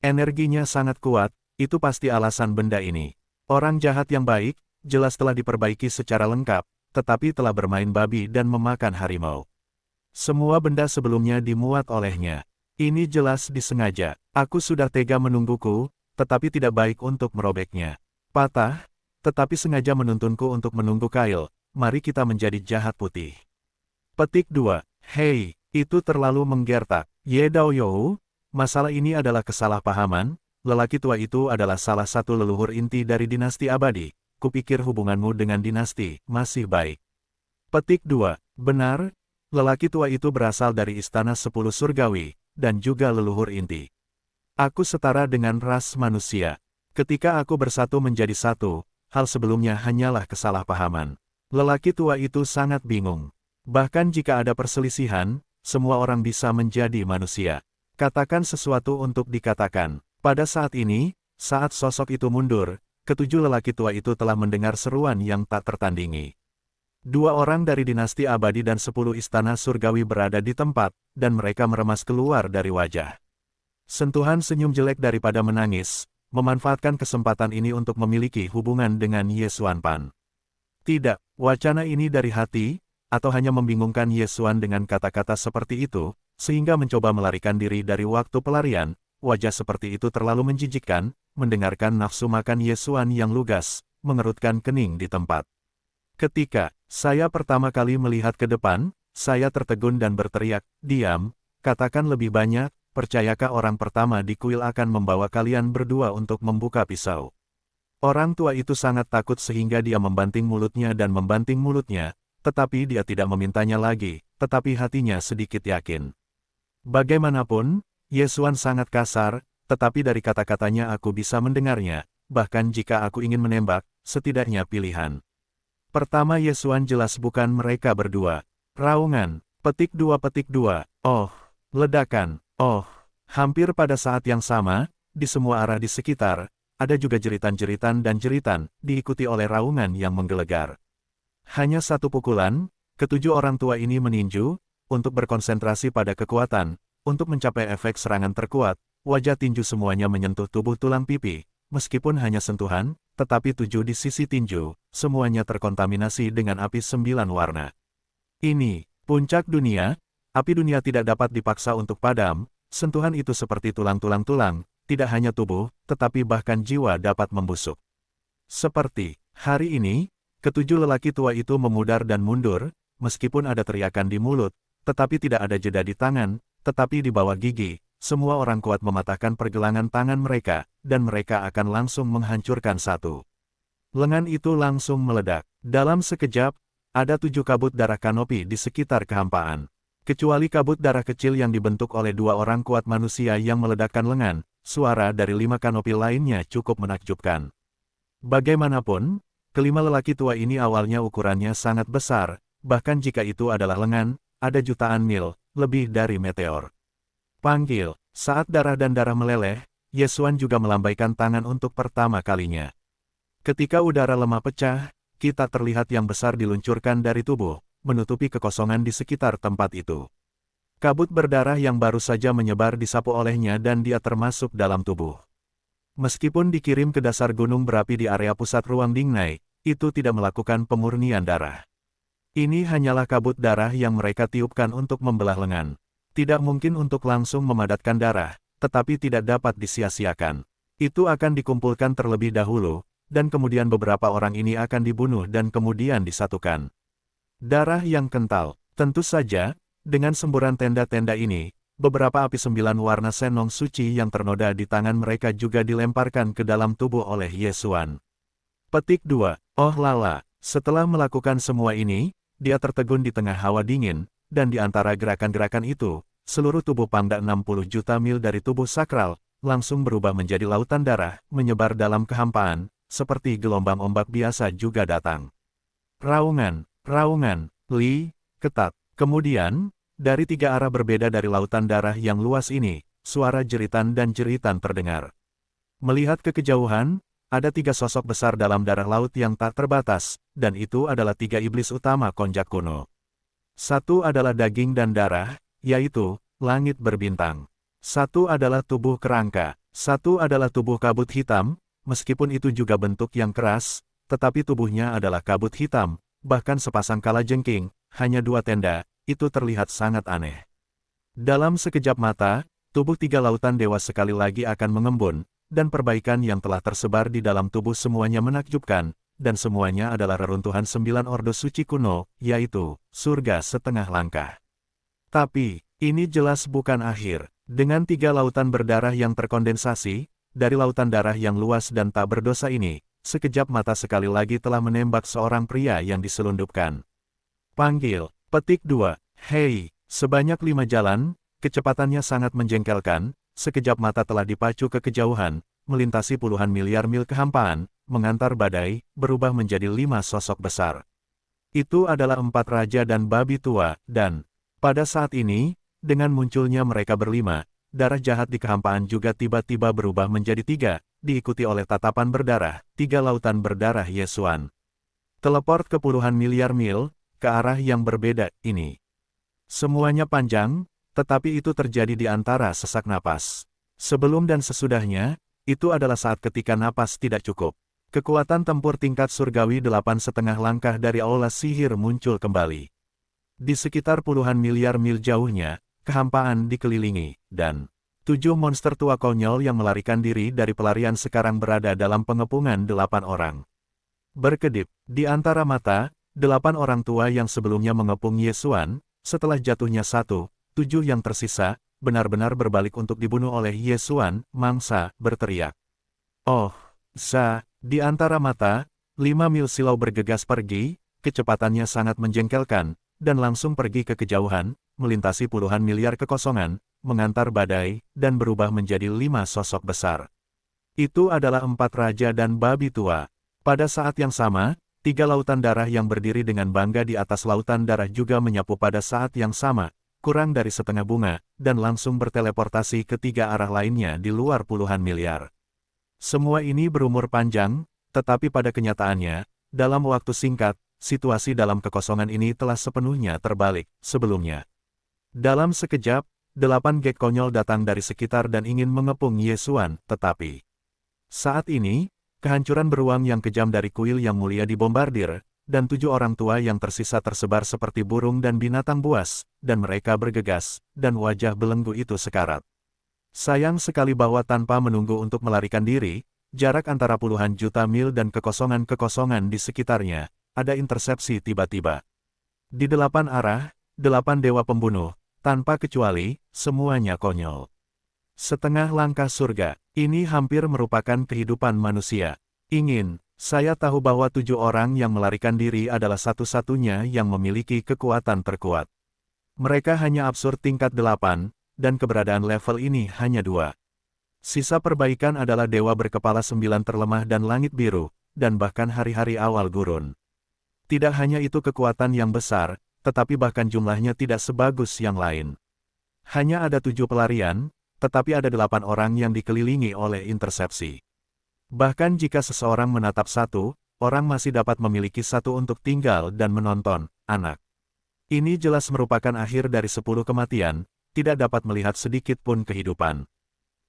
Energinya sangat kuat, itu pasti alasan benda ini. Orang jahat yang baik, jelas telah diperbaiki secara lengkap, tetapi telah bermain babi dan memakan harimau. Semua benda sebelumnya dimuat olehnya. Ini jelas disengaja. Aku sudah tega menungguku, tetapi tidak baik untuk merobeknya. Patah, tetapi sengaja menuntunku untuk menunggu Kyle. Mari kita menjadi jahat putih. Petik 2. Hei, itu terlalu menggertak. Ye Daoyou, masalah ini adalah kesalahpahaman. Lelaki tua itu adalah salah satu leluhur inti dari dinasti abadi. Kupikir hubunganmu dengan dinasti masih baik. Petik 2. Benar, lelaki tua itu berasal dari istana 10 surgawi, dan juga leluhur inti. Aku setara dengan ras manusia. Ketika aku bersatu menjadi satu, hal sebelumnya hanyalah kesalahpahaman. Lelaki tua itu sangat bingung. Bahkan jika ada perselisihan, semua orang bisa menjadi manusia. Katakan sesuatu untuk dikatakan. Pada saat ini, saat sosok itu mundur, ketujuh lelaki tua itu telah mendengar seruan yang tak tertandingi. 2 orang dari dinasti abadi dan 10 istana surgawi berada di tempat, dan mereka meremas keluar dari wajah. Sentuhan senyum jelek daripada menangis, memanfaatkan kesempatan ini untuk memiliki hubungan dengan Yesuan Pan. Tidak, wacana ini dari hati, atau hanya membingungkan Yesuan dengan kata-kata seperti itu, sehingga mencoba melarikan diri dari waktu pelarian. Wajah seperti itu terlalu menjijikkan, mendengarkan nafsu makan Yesuan yang lugas, mengerutkan kening di tempat. Ketika saya pertama kali melihat ke depan, saya tertegun dan berteriak, "Diam, katakan lebih banyak, percayakah orang pertama di kuil akan membawa kalian berdua untuk membuka pisau?" Orang tua itu sangat takut sehingga dia membanting mulutnya dan membanting mulutnya, tetapi dia tidak memintanya lagi, tetapi hatinya sedikit yakin. Bagaimanapun, Yesuan sangat kasar, tetapi dari kata-katanya aku bisa mendengarnya, bahkan jika aku ingin menembak, setidaknya pilihan. Pertama Yesuan jelas bukan mereka berdua. Raungan. Petik 2. Oh, ledakan. Oh, Hampir pada saat yang sama, di semua arah di sekitar, ada juga jeritan-jeritan dan jeritan, diikuti oleh raungan yang menggelegar. Hanya satu pukulan, ketujuh orang tua ini meninju, untuk berkonsentrasi pada kekuatan, untuk mencapai efek serangan terkuat, wajah tinju semuanya menyentuh tubuh tulang pipi, meskipun hanya sentuhan, tetapi tujuh di sisi tinju, semuanya terkontaminasi dengan api 9 warna. Ini, puncak dunia, api dunia tidak dapat dipaksa untuk padam, sentuhan itu seperti tulang-tulang, tidak hanya tubuh, tetapi bahkan jiwa dapat membusuk. Seperti, hari ini, ketujuh lelaki tua itu memudar dan mundur, meskipun ada teriakan di mulut, tetapi tidak ada jeda di tangan, tetapi di bawah gigi, semua orang kuat mematahkan pergelangan tangan mereka, dan mereka akan langsung menghancurkan satu. Lengan itu langsung meledak. Dalam sekejap, ada 7 kabut darah kanopi di sekitar kehampaan. Kecuali kabut darah kecil yang dibentuk oleh 2 orang kuat manusia yang meledakkan lengan, suara dari 5 kanopi lainnya cukup menakjubkan. Bagaimanapun, kelima lelaki tua ini awalnya ukurannya sangat besar, bahkan jika itu adalah lengan, ada jutaan mil, lebih dari meteor. Panggil, saat darah dan darah meleleh, Yesuan juga melambaikan tangan untuk pertama kalinya. Ketika udara lemah pecah, kita terlihat yang besar diluncurkan dari tubuh, menutupi kekosongan di sekitar tempat itu. Kabut berdarah yang baru saja menyebar disapu olehnya dan dia termasuk dalam tubuh. Meskipun dikirim ke dasar gunung berapi di area pusat ruang Dingnai, itu tidak melakukan pemurnian darah. Ini hanyalah kabut darah yang mereka tiupkan untuk membelah lengan. Tidak mungkin untuk langsung memadatkan darah, tetapi tidak dapat disia-siakan. Itu akan dikumpulkan terlebih dahulu, dan kemudian beberapa orang ini akan dibunuh dan kemudian disatukan. Darah yang kental, tentu saja, dengan semburan tenda-tenda ini, beberapa api 9 warna senong suci yang ternoda di tangan mereka juga dilemparkan ke dalam tubuh oleh Yesuan. Petik 2. Oh lala, setelah melakukan semua ini, dia tertegun di tengah hawa dingin, dan di antara gerakan-gerakan itu, seluruh tubuh Pangda 60 juta mil dari tubuh sakral, langsung berubah menjadi lautan darah, menyebar dalam kehampaan, seperti gelombang ombak biasa juga datang. Raungan, li, ketat. Kemudian, dari 3 arah berbeda dari lautan darah yang luas ini, suara jeritan dan jeritan terdengar. Melihat ke kejauhan, ada 3 sosok besar dalam darah laut yang tak terbatas, dan itu adalah 3 iblis utama konjak kuno. Satu adalah daging dan darah, yaitu langit berbintang. Satu adalah tubuh kerangka, satu adalah tubuh kabut hitam, meskipun itu juga bentuk yang keras, tetapi tubuhnya adalah kabut hitam, bahkan sepasang kalajengking, hanya 2 tenda, itu terlihat sangat aneh. Dalam sekejap mata, tubuh 3 lautan dewa sekali lagi akan mengembun, dan perbaikan yang telah tersebar di dalam tubuh semuanya menakjubkan, dan semuanya adalah reruntuhan 9 ordo suci kuno, yaitu surga setengah langkah. Tapi, ini jelas bukan akhir. Dengan 3 lautan berdarah yang terkondensasi, dari lautan darah yang luas dan tak berdosa ini, sekejap mata sekali lagi telah menembak seorang pria yang diselundupkan. Panggil, petik 2, hei, sebanyak 5 jalan, kecepatannya sangat menjengkelkan, sekejap mata telah dipacu ke kejauhan, melintasi puluhan miliar mil kehampaan, mengantar badai, berubah menjadi 5 sosok besar. Itu adalah 4 raja dan babi tua, dan pada saat ini, dengan munculnya mereka berlima, darah jahat di kehampaan juga tiba-tiba berubah menjadi 3, diikuti oleh tatapan berdarah, 3 lautan berdarah Yesuan. Teleport ke puluhan miliar mil, ke arah yang berbeda ini. Semuanya panjang, tetapi itu terjadi di antara sesak napas. Sebelum dan sesudahnya, itu adalah saat ketika napas tidak cukup. Kekuatan tempur tingkat surgawi 8,5 langkah dari aula sihir muncul kembali. Di sekitar puluhan miliar mil jauhnya, kehampaan dikelilingi, dan 7 monster tua konyol yang melarikan diri dari pelarian sekarang berada dalam pengepungan 8 orang. Berkedip, di antara mata, 8 orang tua yang sebelumnya mengepung Yesuan, setelah jatuhnya 1, 7 yang tersisa, benar-benar berbalik untuk dibunuh oleh Yesuan, mangsa, berteriak. Oh, di antara mata, 5 mil silau bergegas pergi, kecepatannya sangat menjengkelkan, dan langsung pergi ke kejauhan, melintasi puluhan miliar kekosongan, mengantar badai, dan berubah menjadi 5 sosok besar. Itu adalah 4 raja dan babi tua. Pada saat yang sama, 3 lautan darah yang berdiri dengan bangga di atas lautan darah juga menyapu pada saat yang sama, kurang dari setengah bunga, dan langsung berteleportasi ke 3 arah lainnya di luar puluhan miliar. Semua ini berumur panjang, tetapi pada kenyataannya, dalam waktu singkat, situasi dalam kekosongan ini telah sepenuhnya terbalik. Sebelumnya, dalam sekejap, 8 gek konyol datang dari sekitar dan ingin mengepung Ye Xuan, tetapi saat ini, kehancuran beruang yang kejam dari kuil yang mulia dibombardir, dan 7 orang tua yang tersisa tersebar seperti burung dan binatang buas, dan mereka bergegas, dan wajah belenggu itu sekarat. Sayang sekali bahwa tanpa menunggu untuk melarikan diri, jarak antara puluhan juta mil dan kekosongan-kekosongan di sekitarnya, ada intersepsi tiba-tiba. Di 8 arah, 8 dewa pembunuh, tanpa kecuali, semuanya konyol. Setengah langkah surga, ini hampir merupakan kehidupan manusia. Saya tahu bahwa 7 orang yang melarikan diri adalah satu-satunya yang memiliki kekuatan terkuat. Mereka hanya absurd tingkat 8, dan keberadaan level ini hanya 2. Sisa perbaikan adalah dewa berkepala 9 terlemah dan langit biru, dan bahkan hari-hari awal gurun. Tidak hanya itu kekuatan yang besar, tetapi bahkan jumlahnya tidak sebagus yang lain. Hanya ada 7 pelarian, tetapi ada 8 orang yang dikelilingi oleh intersepsi. Bahkan jika seseorang menatap satu, orang masih dapat memiliki satu untuk tinggal dan menonton, anak. Ini jelas merupakan akhir dari 10 kematian, tidak dapat melihat sedikit pun kehidupan.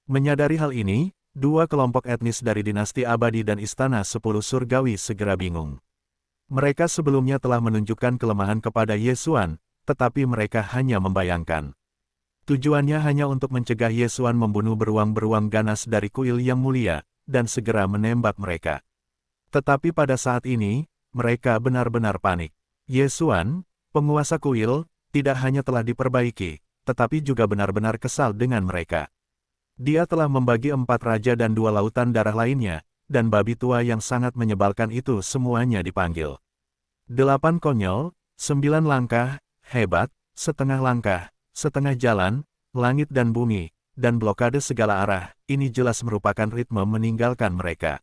Menyadari hal ini, 2 kelompok etnis dari dinasti abadi dan istana 10 surgawi segera bingung. Mereka sebelumnya telah menunjukkan kelemahan kepada Ye Xuan, tetapi mereka hanya membayangkan. Tujuannya hanya untuk mencegah Ye Xuan membunuh beruang-beruang ganas dari kuil yang mulia, dan segera menembak mereka. Tetapi pada saat ini, mereka benar-benar panik. Ye Xuan, penguasa kuil, tidak hanya telah diperbaiki, tetapi juga benar-benar kesal dengan mereka. Dia telah membagi 4 raja dan 2 lautan darah lainnya, dan babi tua yang sangat menyebalkan itu semuanya dipanggil. 8 konyol, 9 langkah, hebat, setengah langkah, setengah jalan, langit dan bumi, dan blokade segala arah, ini jelas merupakan ritme meninggalkan mereka.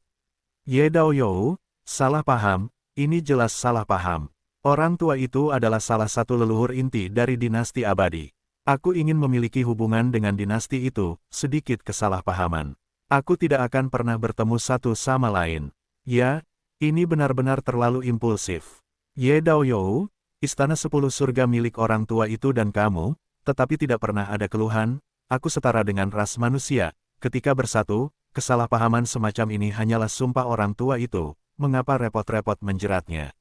Ye Daoyou, salah paham, ini jelas salah paham. Orang tua itu adalah salah satu leluhur inti dari dinasti abadi. Aku ingin memiliki hubungan dengan dinasti itu, sedikit kesalahpahaman. Aku tidak akan pernah bertemu satu sama lain. Ya, ini benar-benar terlalu impulsif. Ye Daoyou, istana 10 surga milik orang tua itu dan kamu, tetapi tidak pernah ada keluhan. Aku setara dengan ras manusia, ketika bersatu, kesalahpahaman semacam ini hanyalah sumpah orang tua itu, mengapa repot-repot menjeratnya?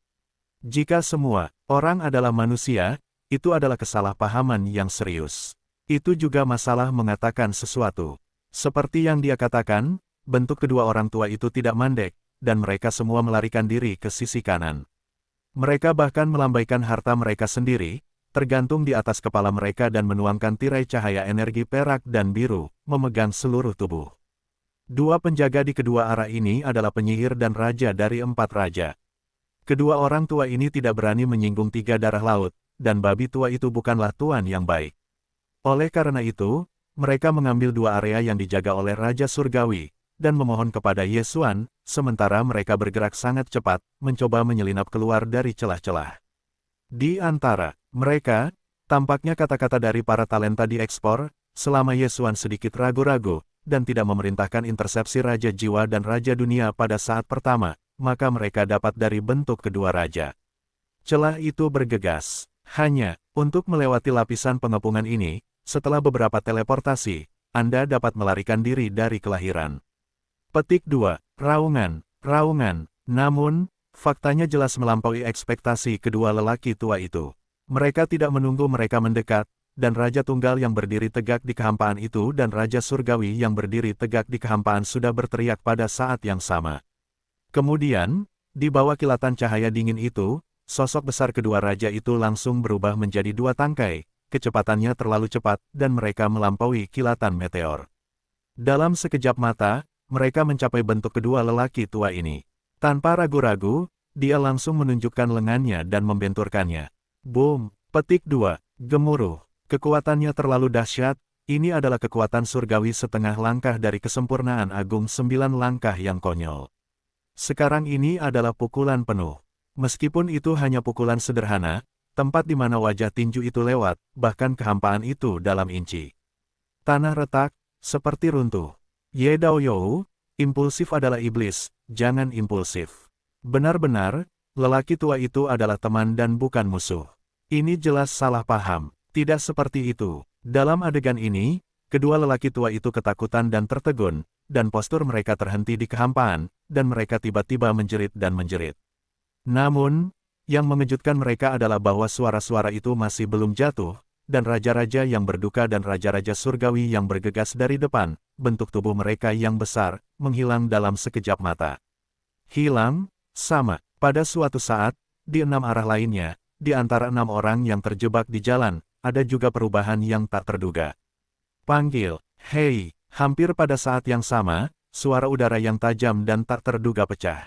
Jika semua orang adalah manusia, itu adalah kesalahpahaman yang serius. Itu juga masalah mengatakan sesuatu. Seperti yang dia katakan, bentuk kedua orang tua itu tidak mandek, dan mereka semua melarikan diri ke sisi kanan. Mereka bahkan melambaikan harta mereka sendiri, tergantung di atas kepala mereka dan menuangkan tirai cahaya energi perak dan biru, memegang seluruh tubuh. 2 penjaga di kedua arah ini adalah penyihir dan raja dari 4 raja. Kedua orang tua ini tidak berani menyinggung 3 darah laut, dan babi tua itu bukanlah tuan yang baik. Oleh karena itu, mereka mengambil 2 area yang dijaga oleh Raja Surgawi, dan memohon kepada Ye Xuan, sementara mereka bergerak sangat cepat, mencoba menyelinap keluar dari celah-celah. Di antara mereka, tampaknya kata-kata dari para talenta diekspor, selama Ye Xuan sedikit ragu-ragu, dan tidak memerintahkan intersepsi Raja Jiwa dan Raja Dunia pada saat pertama, maka mereka dapat dari bentuk kedua raja. Celah itu bergegas. Hanya, untuk melewati lapisan pengepungan ini, setelah beberapa teleportasi, Anda dapat melarikan diri dari kelahiran. Petik 2. Raungan. Namun, faktanya jelas melampaui ekspektasi kedua lelaki tua itu. Mereka tidak menunggu mereka mendekat, dan Raja Tunggal yang berdiri tegak di kehampaan itu dan Raja Surgawi yang berdiri tegak di kehampaan sudah berteriak pada saat yang sama. Kemudian, di bawah kilatan cahaya dingin itu, sosok besar kedua raja itu langsung berubah menjadi 2 tangkai, kecepatannya terlalu cepat dan mereka melampaui kilatan meteor. Dalam sekejap mata, mereka mencapai bentuk kedua lelaki tua ini. Tanpa ragu-ragu, dia langsung menunjukkan lengannya dan membenturkannya. Boom! Petik 2. Gemuruh. Kekuatannya terlalu dahsyat, ini adalah kekuatan surgawi setengah langkah dari kesempurnaan agung 9 langkah yang konyol. Sekarang ini adalah pukulan penuh. Meskipun itu hanya pukulan sederhana, tempat di mana wajah tinju itu lewat, bahkan kehampaan itu dalam inci. Tanah retak, seperti runtuh. Ye Daoyou, impulsif adalah iblis, jangan impulsif. Benar-benar, lelaki tua itu adalah teman dan bukan musuh. Ini jelas salah paham. Tidak seperti itu. Dalam adegan ini, kedua lelaki tua itu ketakutan dan tertegun, dan postur mereka terhenti di kehampaan, dan mereka tiba-tiba menjerit dan menjerit. Namun, yang mengejutkan mereka adalah bahwa suara-suara itu masih belum jatuh, dan raja-raja yang berduka dan raja-raja surgawi yang bergegas dari depan, bentuk tubuh mereka yang besar, menghilang dalam sekejap mata. Hilang, sama, pada suatu saat, di 6 arah lainnya, di antara 6 orang yang terjebak di jalan, ada juga perubahan yang tak terduga. Panggil, hei, hampir pada saat yang sama, suara udara yang tajam dan tak terduga pecah.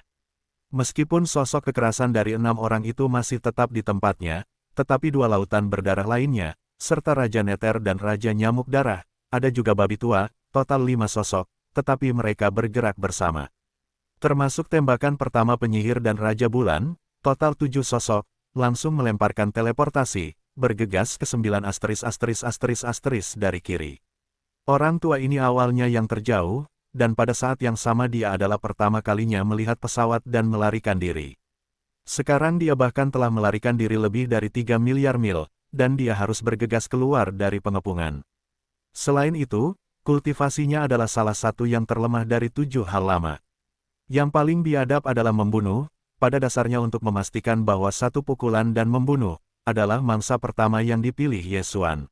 Meskipun sosok kekerasan dari 6 orang itu masih tetap di tempatnya, tetapi 2 lautan berdarah lainnya, serta Raja Neter dan Raja Nyamuk Darah, ada juga babi tua, total 5 sosok, tetapi mereka bergerak bersama. Termasuk tembakan pertama penyihir dan Raja Bulan, total 7 sosok, langsung melemparkan teleportasi, bergegas ke 9 asteris dari kiri. Orang tua ini awalnya yang terjauh, dan pada saat yang sama dia adalah pertama kalinya melihat pesawat dan melarikan diri. Sekarang dia bahkan telah melarikan diri lebih dari 3 miliar mil, dan dia harus bergegas keluar dari pengepungan. Selain itu, kultivasinya adalah salah satu yang terlemah dari 7 hal lama. Yang paling biadab adalah membunuh, pada dasarnya untuk memastikan bahwa satu pukulan dan membunuh, adalah mangsa pertama yang dipilih Ye Xuan.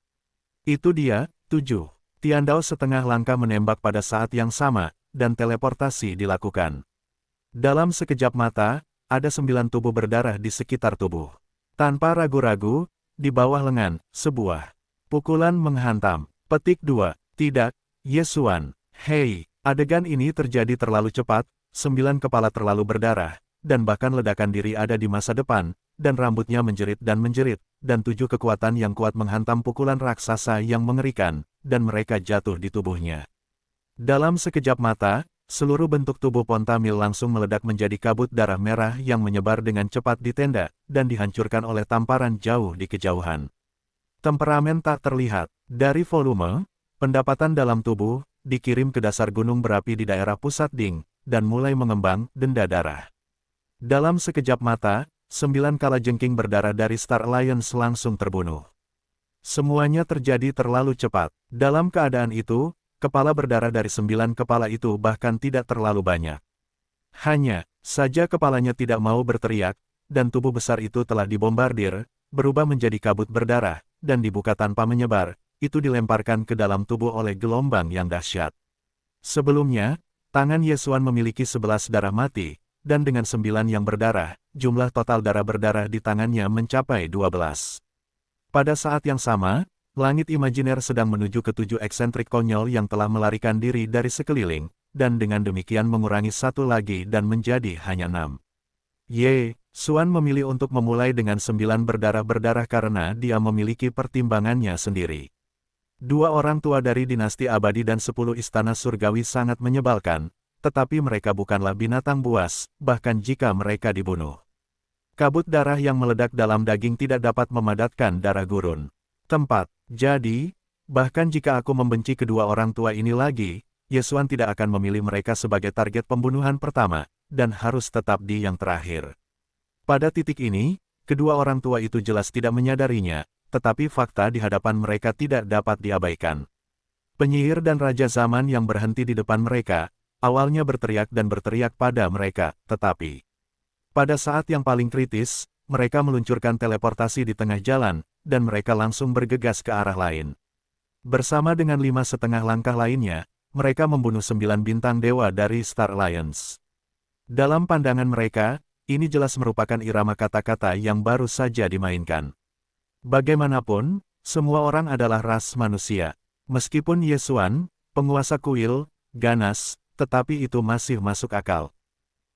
Itu dia, 7. Tiandao setengah langkah menembak pada saat yang sama, dan teleportasi dilakukan. Dalam sekejap mata, ada 9 tubuh berdarah di sekitar tubuh. Tanpa ragu-ragu, di bawah lengan, sebuah pukulan menghantam. Petik 2. Tidak, Ye Xuan. Hei, adegan ini terjadi terlalu cepat, 9 kepala terlalu berdarah, dan bahkan ledakan diri ada di masa depan, dan rambutnya menjerit, dan 7 kekuatan yang kuat menghantam pukulan raksasa yang mengerikan, dan mereka jatuh di tubuhnya. Dalam sekejap mata, seluruh bentuk tubuh Pontamil langsung meledak menjadi kabut darah merah yang menyebar dengan cepat di tenda, dan dihancurkan oleh tamparan jauh di kejauhan. Temperamen tak terlihat. Dari volume, pendapatan dalam tubuh, dikirim ke dasar gunung berapi di daerah pusat Ding, dan mulai mengembang, denda darah. Dalam sekejap mata, 9 kalajengking berdarah dari Star Alliance langsung terbunuh. Semuanya terjadi terlalu cepat. Dalam keadaan itu, kepala berdarah dari 9 kepala itu bahkan tidak terlalu banyak. Hanya saja kepalanya tidak mau berteriak, dan tubuh besar itu telah dibombardir, berubah menjadi kabut berdarah, dan dibuka tanpa menyebar, itu dilemparkan ke dalam tubuh oleh gelombang yang dahsyat. Sebelumnya, tangan Ye Xuan memiliki 11 darah mati, dan dengan 9 yang berdarah, jumlah total darah berdarah di tangannya mencapai 12. Pada saat yang sama, langit imajiner sedang menuju ke 7 eksentrik konyol yang telah melarikan diri dari sekeliling, dan dengan demikian mengurangi 1 lagi dan menjadi hanya 6. Ye Xuan memilih untuk memulai dengan 9 berdarah-berdarah karena dia memiliki pertimbangannya sendiri. 2 orang tua dari dinasti abadi dan 10 istana surgawi sangat menyebalkan, tetapi mereka bukanlah binatang buas, bahkan jika mereka dibunuh. Kabut darah yang meledak dalam daging tidak dapat memadatkan darah gurun. Tempat. Jadi, bahkan jika aku membenci kedua orang tua ini lagi, Ye Xuan tidak akan memilih mereka sebagai target pembunuhan pertama, dan harus tetap di yang terakhir. Pada titik ini, kedua orang tua itu jelas tidak menyadarinya, tetapi fakta di hadapan mereka tidak dapat diabaikan. Penyihir dan Raja Zaman yang berhenti di depan mereka, awalnya berteriak dan berteriak pada mereka, tetapi pada saat yang paling kritis, mereka meluncurkan teleportasi di tengah jalan, dan mereka langsung bergegas ke arah lain. Bersama dengan 5,5 langkah lainnya, mereka membunuh 9 bintang dewa dari Star Alliance. Dalam pandangan mereka, ini jelas merupakan irama kata-kata yang baru saja dimainkan. Bagaimanapun, semua orang adalah ras manusia. Meskipun Ye Xuan, penguasa kuil, ganas, tetapi itu masih masuk akal.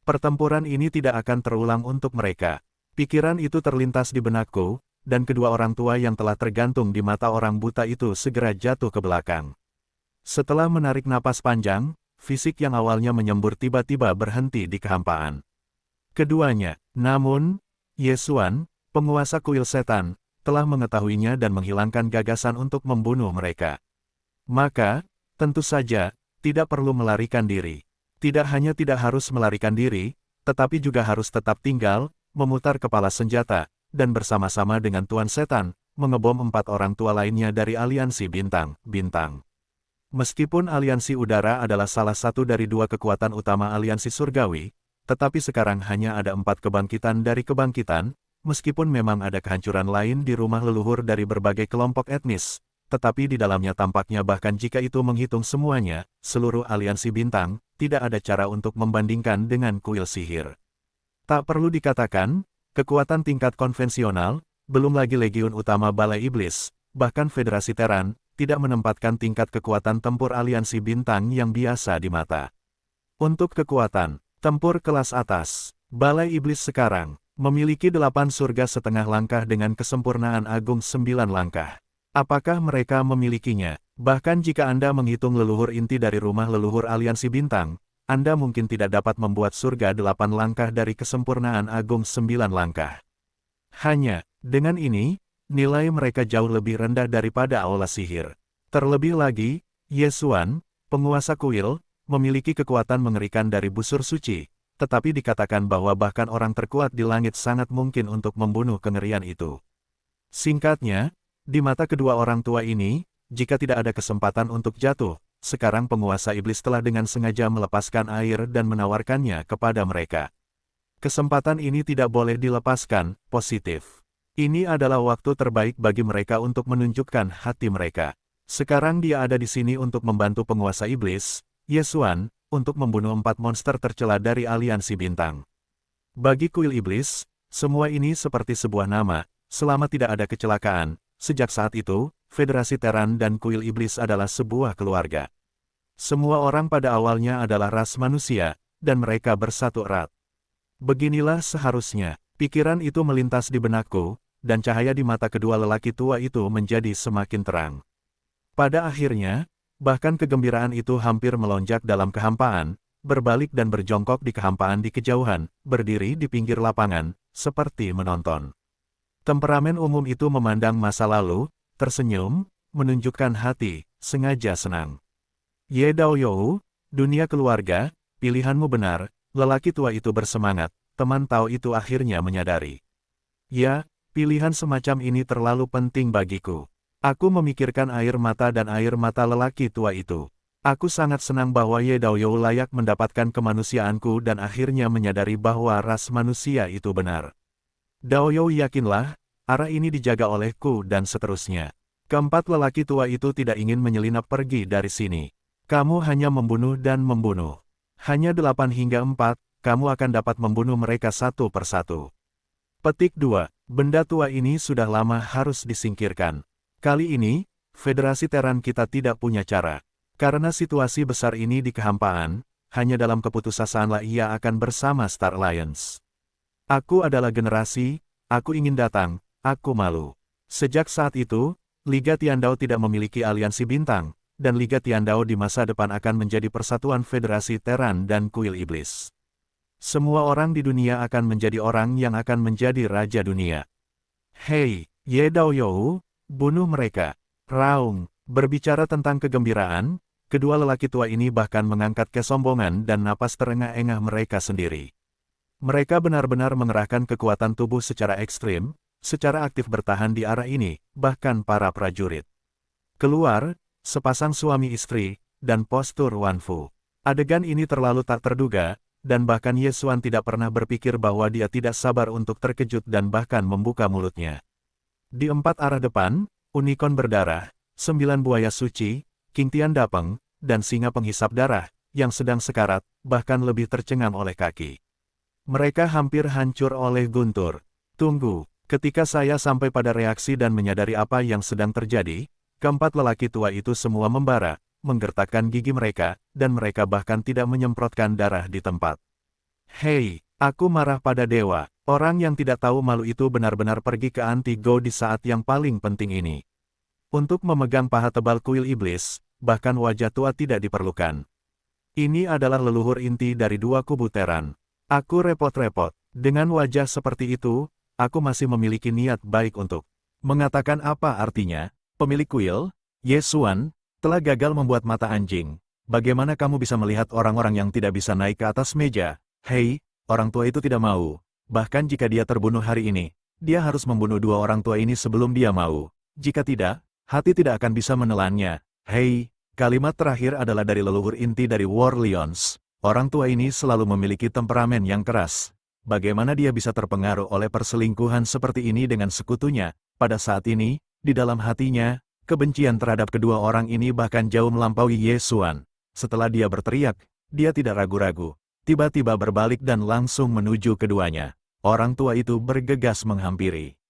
Pertempuran ini tidak akan terulang untuk mereka. Pikiran itu terlintas di benakku, dan kedua orang tua yang telah tergantung di mata orang buta itu segera jatuh ke belakang. Setelah menarik napas panjang, fisik yang awalnya menyembur tiba-tiba berhenti di kehampaan. Keduanya, namun, Ye Xuan, penguasa kuil setan, telah mengetahuinya dan menghilangkan gagasan untuk membunuh mereka. Maka, tentu saja, tidak perlu melarikan diri. Tidak hanya tidak harus melarikan diri, tetapi juga harus tetap tinggal, memutar kepala senjata, dan bersama-sama dengan Tuan Setan, mengebom 4 orang tua lainnya dari aliansi bintang-bintang. Meskipun aliansi udara adalah salah satu dari 2 kekuatan utama aliansi surgawi, tetapi sekarang hanya ada 4 kebangkitan dari kebangkitan, meskipun memang ada kehancuran lain di rumah leluhur dari berbagai kelompok etnis, tetapi di dalamnya tampaknya bahkan jika itu menghitung semuanya, seluruh aliansi bintang, tidak ada cara untuk membandingkan dengan kuil sihir. Tak perlu dikatakan, kekuatan tingkat konvensional, belum lagi legiun utama Balai Iblis, bahkan Federasi Teran, tidak menempatkan tingkat kekuatan tempur aliansi bintang yang biasa di mata. Untuk kekuatan tempur kelas atas, Balai Iblis sekarang memiliki 8 surga setengah langkah dengan kesempurnaan agung 9 langkah. Apakah mereka memilikinya? Bahkan jika Anda menghitung leluhur inti dari rumah leluhur aliansi bintang, Anda mungkin tidak dapat membuat surga 8 langkah dari kesempurnaan agung 9 langkah. Hanya, dengan ini, nilai mereka jauh lebih rendah daripada aula sihir. Terlebih lagi, Yesuan, penguasa kuil, memiliki kekuatan mengerikan dari busur suci, tetapi dikatakan bahwa bahkan orang terkuat di langit sangat mungkin untuk membunuh kengerian itu. Singkatnya, di mata kedua orang tua ini, jika tidak ada kesempatan untuk jatuh, sekarang penguasa iblis telah dengan sengaja melepaskan air dan menawarkannya kepada mereka. Kesempatan ini tidak boleh dilepaskan, positif. Ini adalah waktu terbaik bagi mereka untuk menunjukkan hati mereka. Sekarang dia ada di sini untuk membantu penguasa iblis, Yesuan, untuk membunuh 4 monster tercela dari aliansi bintang. Bagi kuil iblis, semua ini seperti sebuah nama, selama tidak ada kecelakaan. Sejak saat itu, Federasi Teran dan kuil iblis adalah sebuah keluarga. Semua orang pada awalnya adalah ras manusia, dan mereka bersatu erat. Beginilah seharusnya, pikiran itu melintas di benakku, dan cahaya di mata kedua lelaki tua itu menjadi semakin terang. Pada akhirnya, bahkan kegembiraan itu hampir melonjak dalam kehampaan, berbalik dan berjongkok di kehampaan di kejauhan, berdiri di pinggir lapangan, seperti menonton. Temperamen umum itu memandang masa lalu, tersenyum, menunjukkan hati, sengaja senang. Ye Daoyou, dunia keluarga, pilihanmu benar, lelaki tua itu bersemangat, teman Tao itu akhirnya menyadari. Ya, pilihan semacam ini terlalu penting bagiku. Aku memikirkan air mata dan air mata lelaki tua itu. Aku sangat senang bahwa Ye Daoyou layak mendapatkan kemanusiaanku dan akhirnya menyadari bahwa ras manusia itu benar. Daoyou yakinlah, arah ini dijaga olehku dan seterusnya. Keempat lelaki tua itu tidak ingin menyelinap pergi dari sini. Kamu hanya membunuh dan membunuh. Hanya 8 hingga 4, kamu akan dapat membunuh mereka satu persatu. Petik 2. Benda tua ini sudah lama harus disingkirkan. Kali ini, Federasi Teran kita tidak punya cara. Karena situasi besar ini di kehampaan, hanya dalam keputusasaan ia akan bersama Star Alliance. Aku adalah generasi, aku ingin datang, aku malu. Sejak saat itu, Liga Tiandao tidak memiliki aliansi bintang, dan Liga Tiandao di masa depan akan menjadi persatuan Federasi Teran dan Kuil Iblis. Semua orang di dunia akan menjadi orang yang akan menjadi Raja Dunia. Hei, Ye Daoyou, bunuh mereka. Raung, berbicara tentang kegembiraan, kedua lelaki tua ini bahkan mengangkat kesombongan dan napas terengah-engah mereka sendiri. Mereka benar-benar mengerahkan kekuatan tubuh secara ekstrim, secara aktif bertahan di arah ini, bahkan para prajurit. Keluar, sepasang suami istri, dan postur Wanfu. Adegan ini terlalu tak terduga, dan bahkan Yesuan tidak pernah berpikir bahwa dia tidak sabar untuk terkejut dan bahkan membuka mulutnya. Di 4 arah depan, unicorn berdarah, 9 buaya suci, King Tian Dapeng, dan singa penghisap darah, yang sedang sekarat, bahkan lebih tercengang oleh kaki. Mereka hampir hancur oleh guntur. Tunggu, ketika saya sampai pada reaksi dan menyadari apa yang sedang terjadi, keempat lelaki tua itu semua membara, menggertakkan gigi mereka, dan mereka bahkan tidak menyemprotkan darah di tempat. Hei, aku marah pada dewa. Orang yang tidak tahu malu itu benar-benar pergi ke Anti-Go di saat yang paling penting ini. Untuk memegang paha tebal kuil iblis, bahkan wajah tua tidak diperlukan. Ini adalah leluhur inti dari 2 kubu Teran. Aku repot-repot. Dengan wajah seperti itu, aku masih memiliki niat baik untuk mengatakan apa artinya, pemilik kuil, Ye Xuan, telah gagal membuat mata anjing. Bagaimana kamu bisa melihat orang-orang yang tidak bisa naik ke atas meja? Hei, orang tua itu tidak mau. Bahkan jika dia terbunuh hari ini, dia harus membunuh dua orang tua ini sebelum dia mau. Jika tidak, hati tidak akan bisa menelannya. Hei, kalimat terakhir adalah dari leluhur inti dari War Lions. Orang tua ini selalu memiliki temperamen yang keras. Bagaimana dia bisa terpengaruh oleh perselingkuhan seperti ini dengan sekutunya? Pada saat ini, di dalam hatinya, kebencian terhadap kedua orang ini bahkan jauh melampaui Ye Xuan. Setelah dia berteriak, dia tidak ragu-ragu. Tiba-tiba berbalik dan langsung menuju keduanya. Orang tua itu bergegas menghampiri.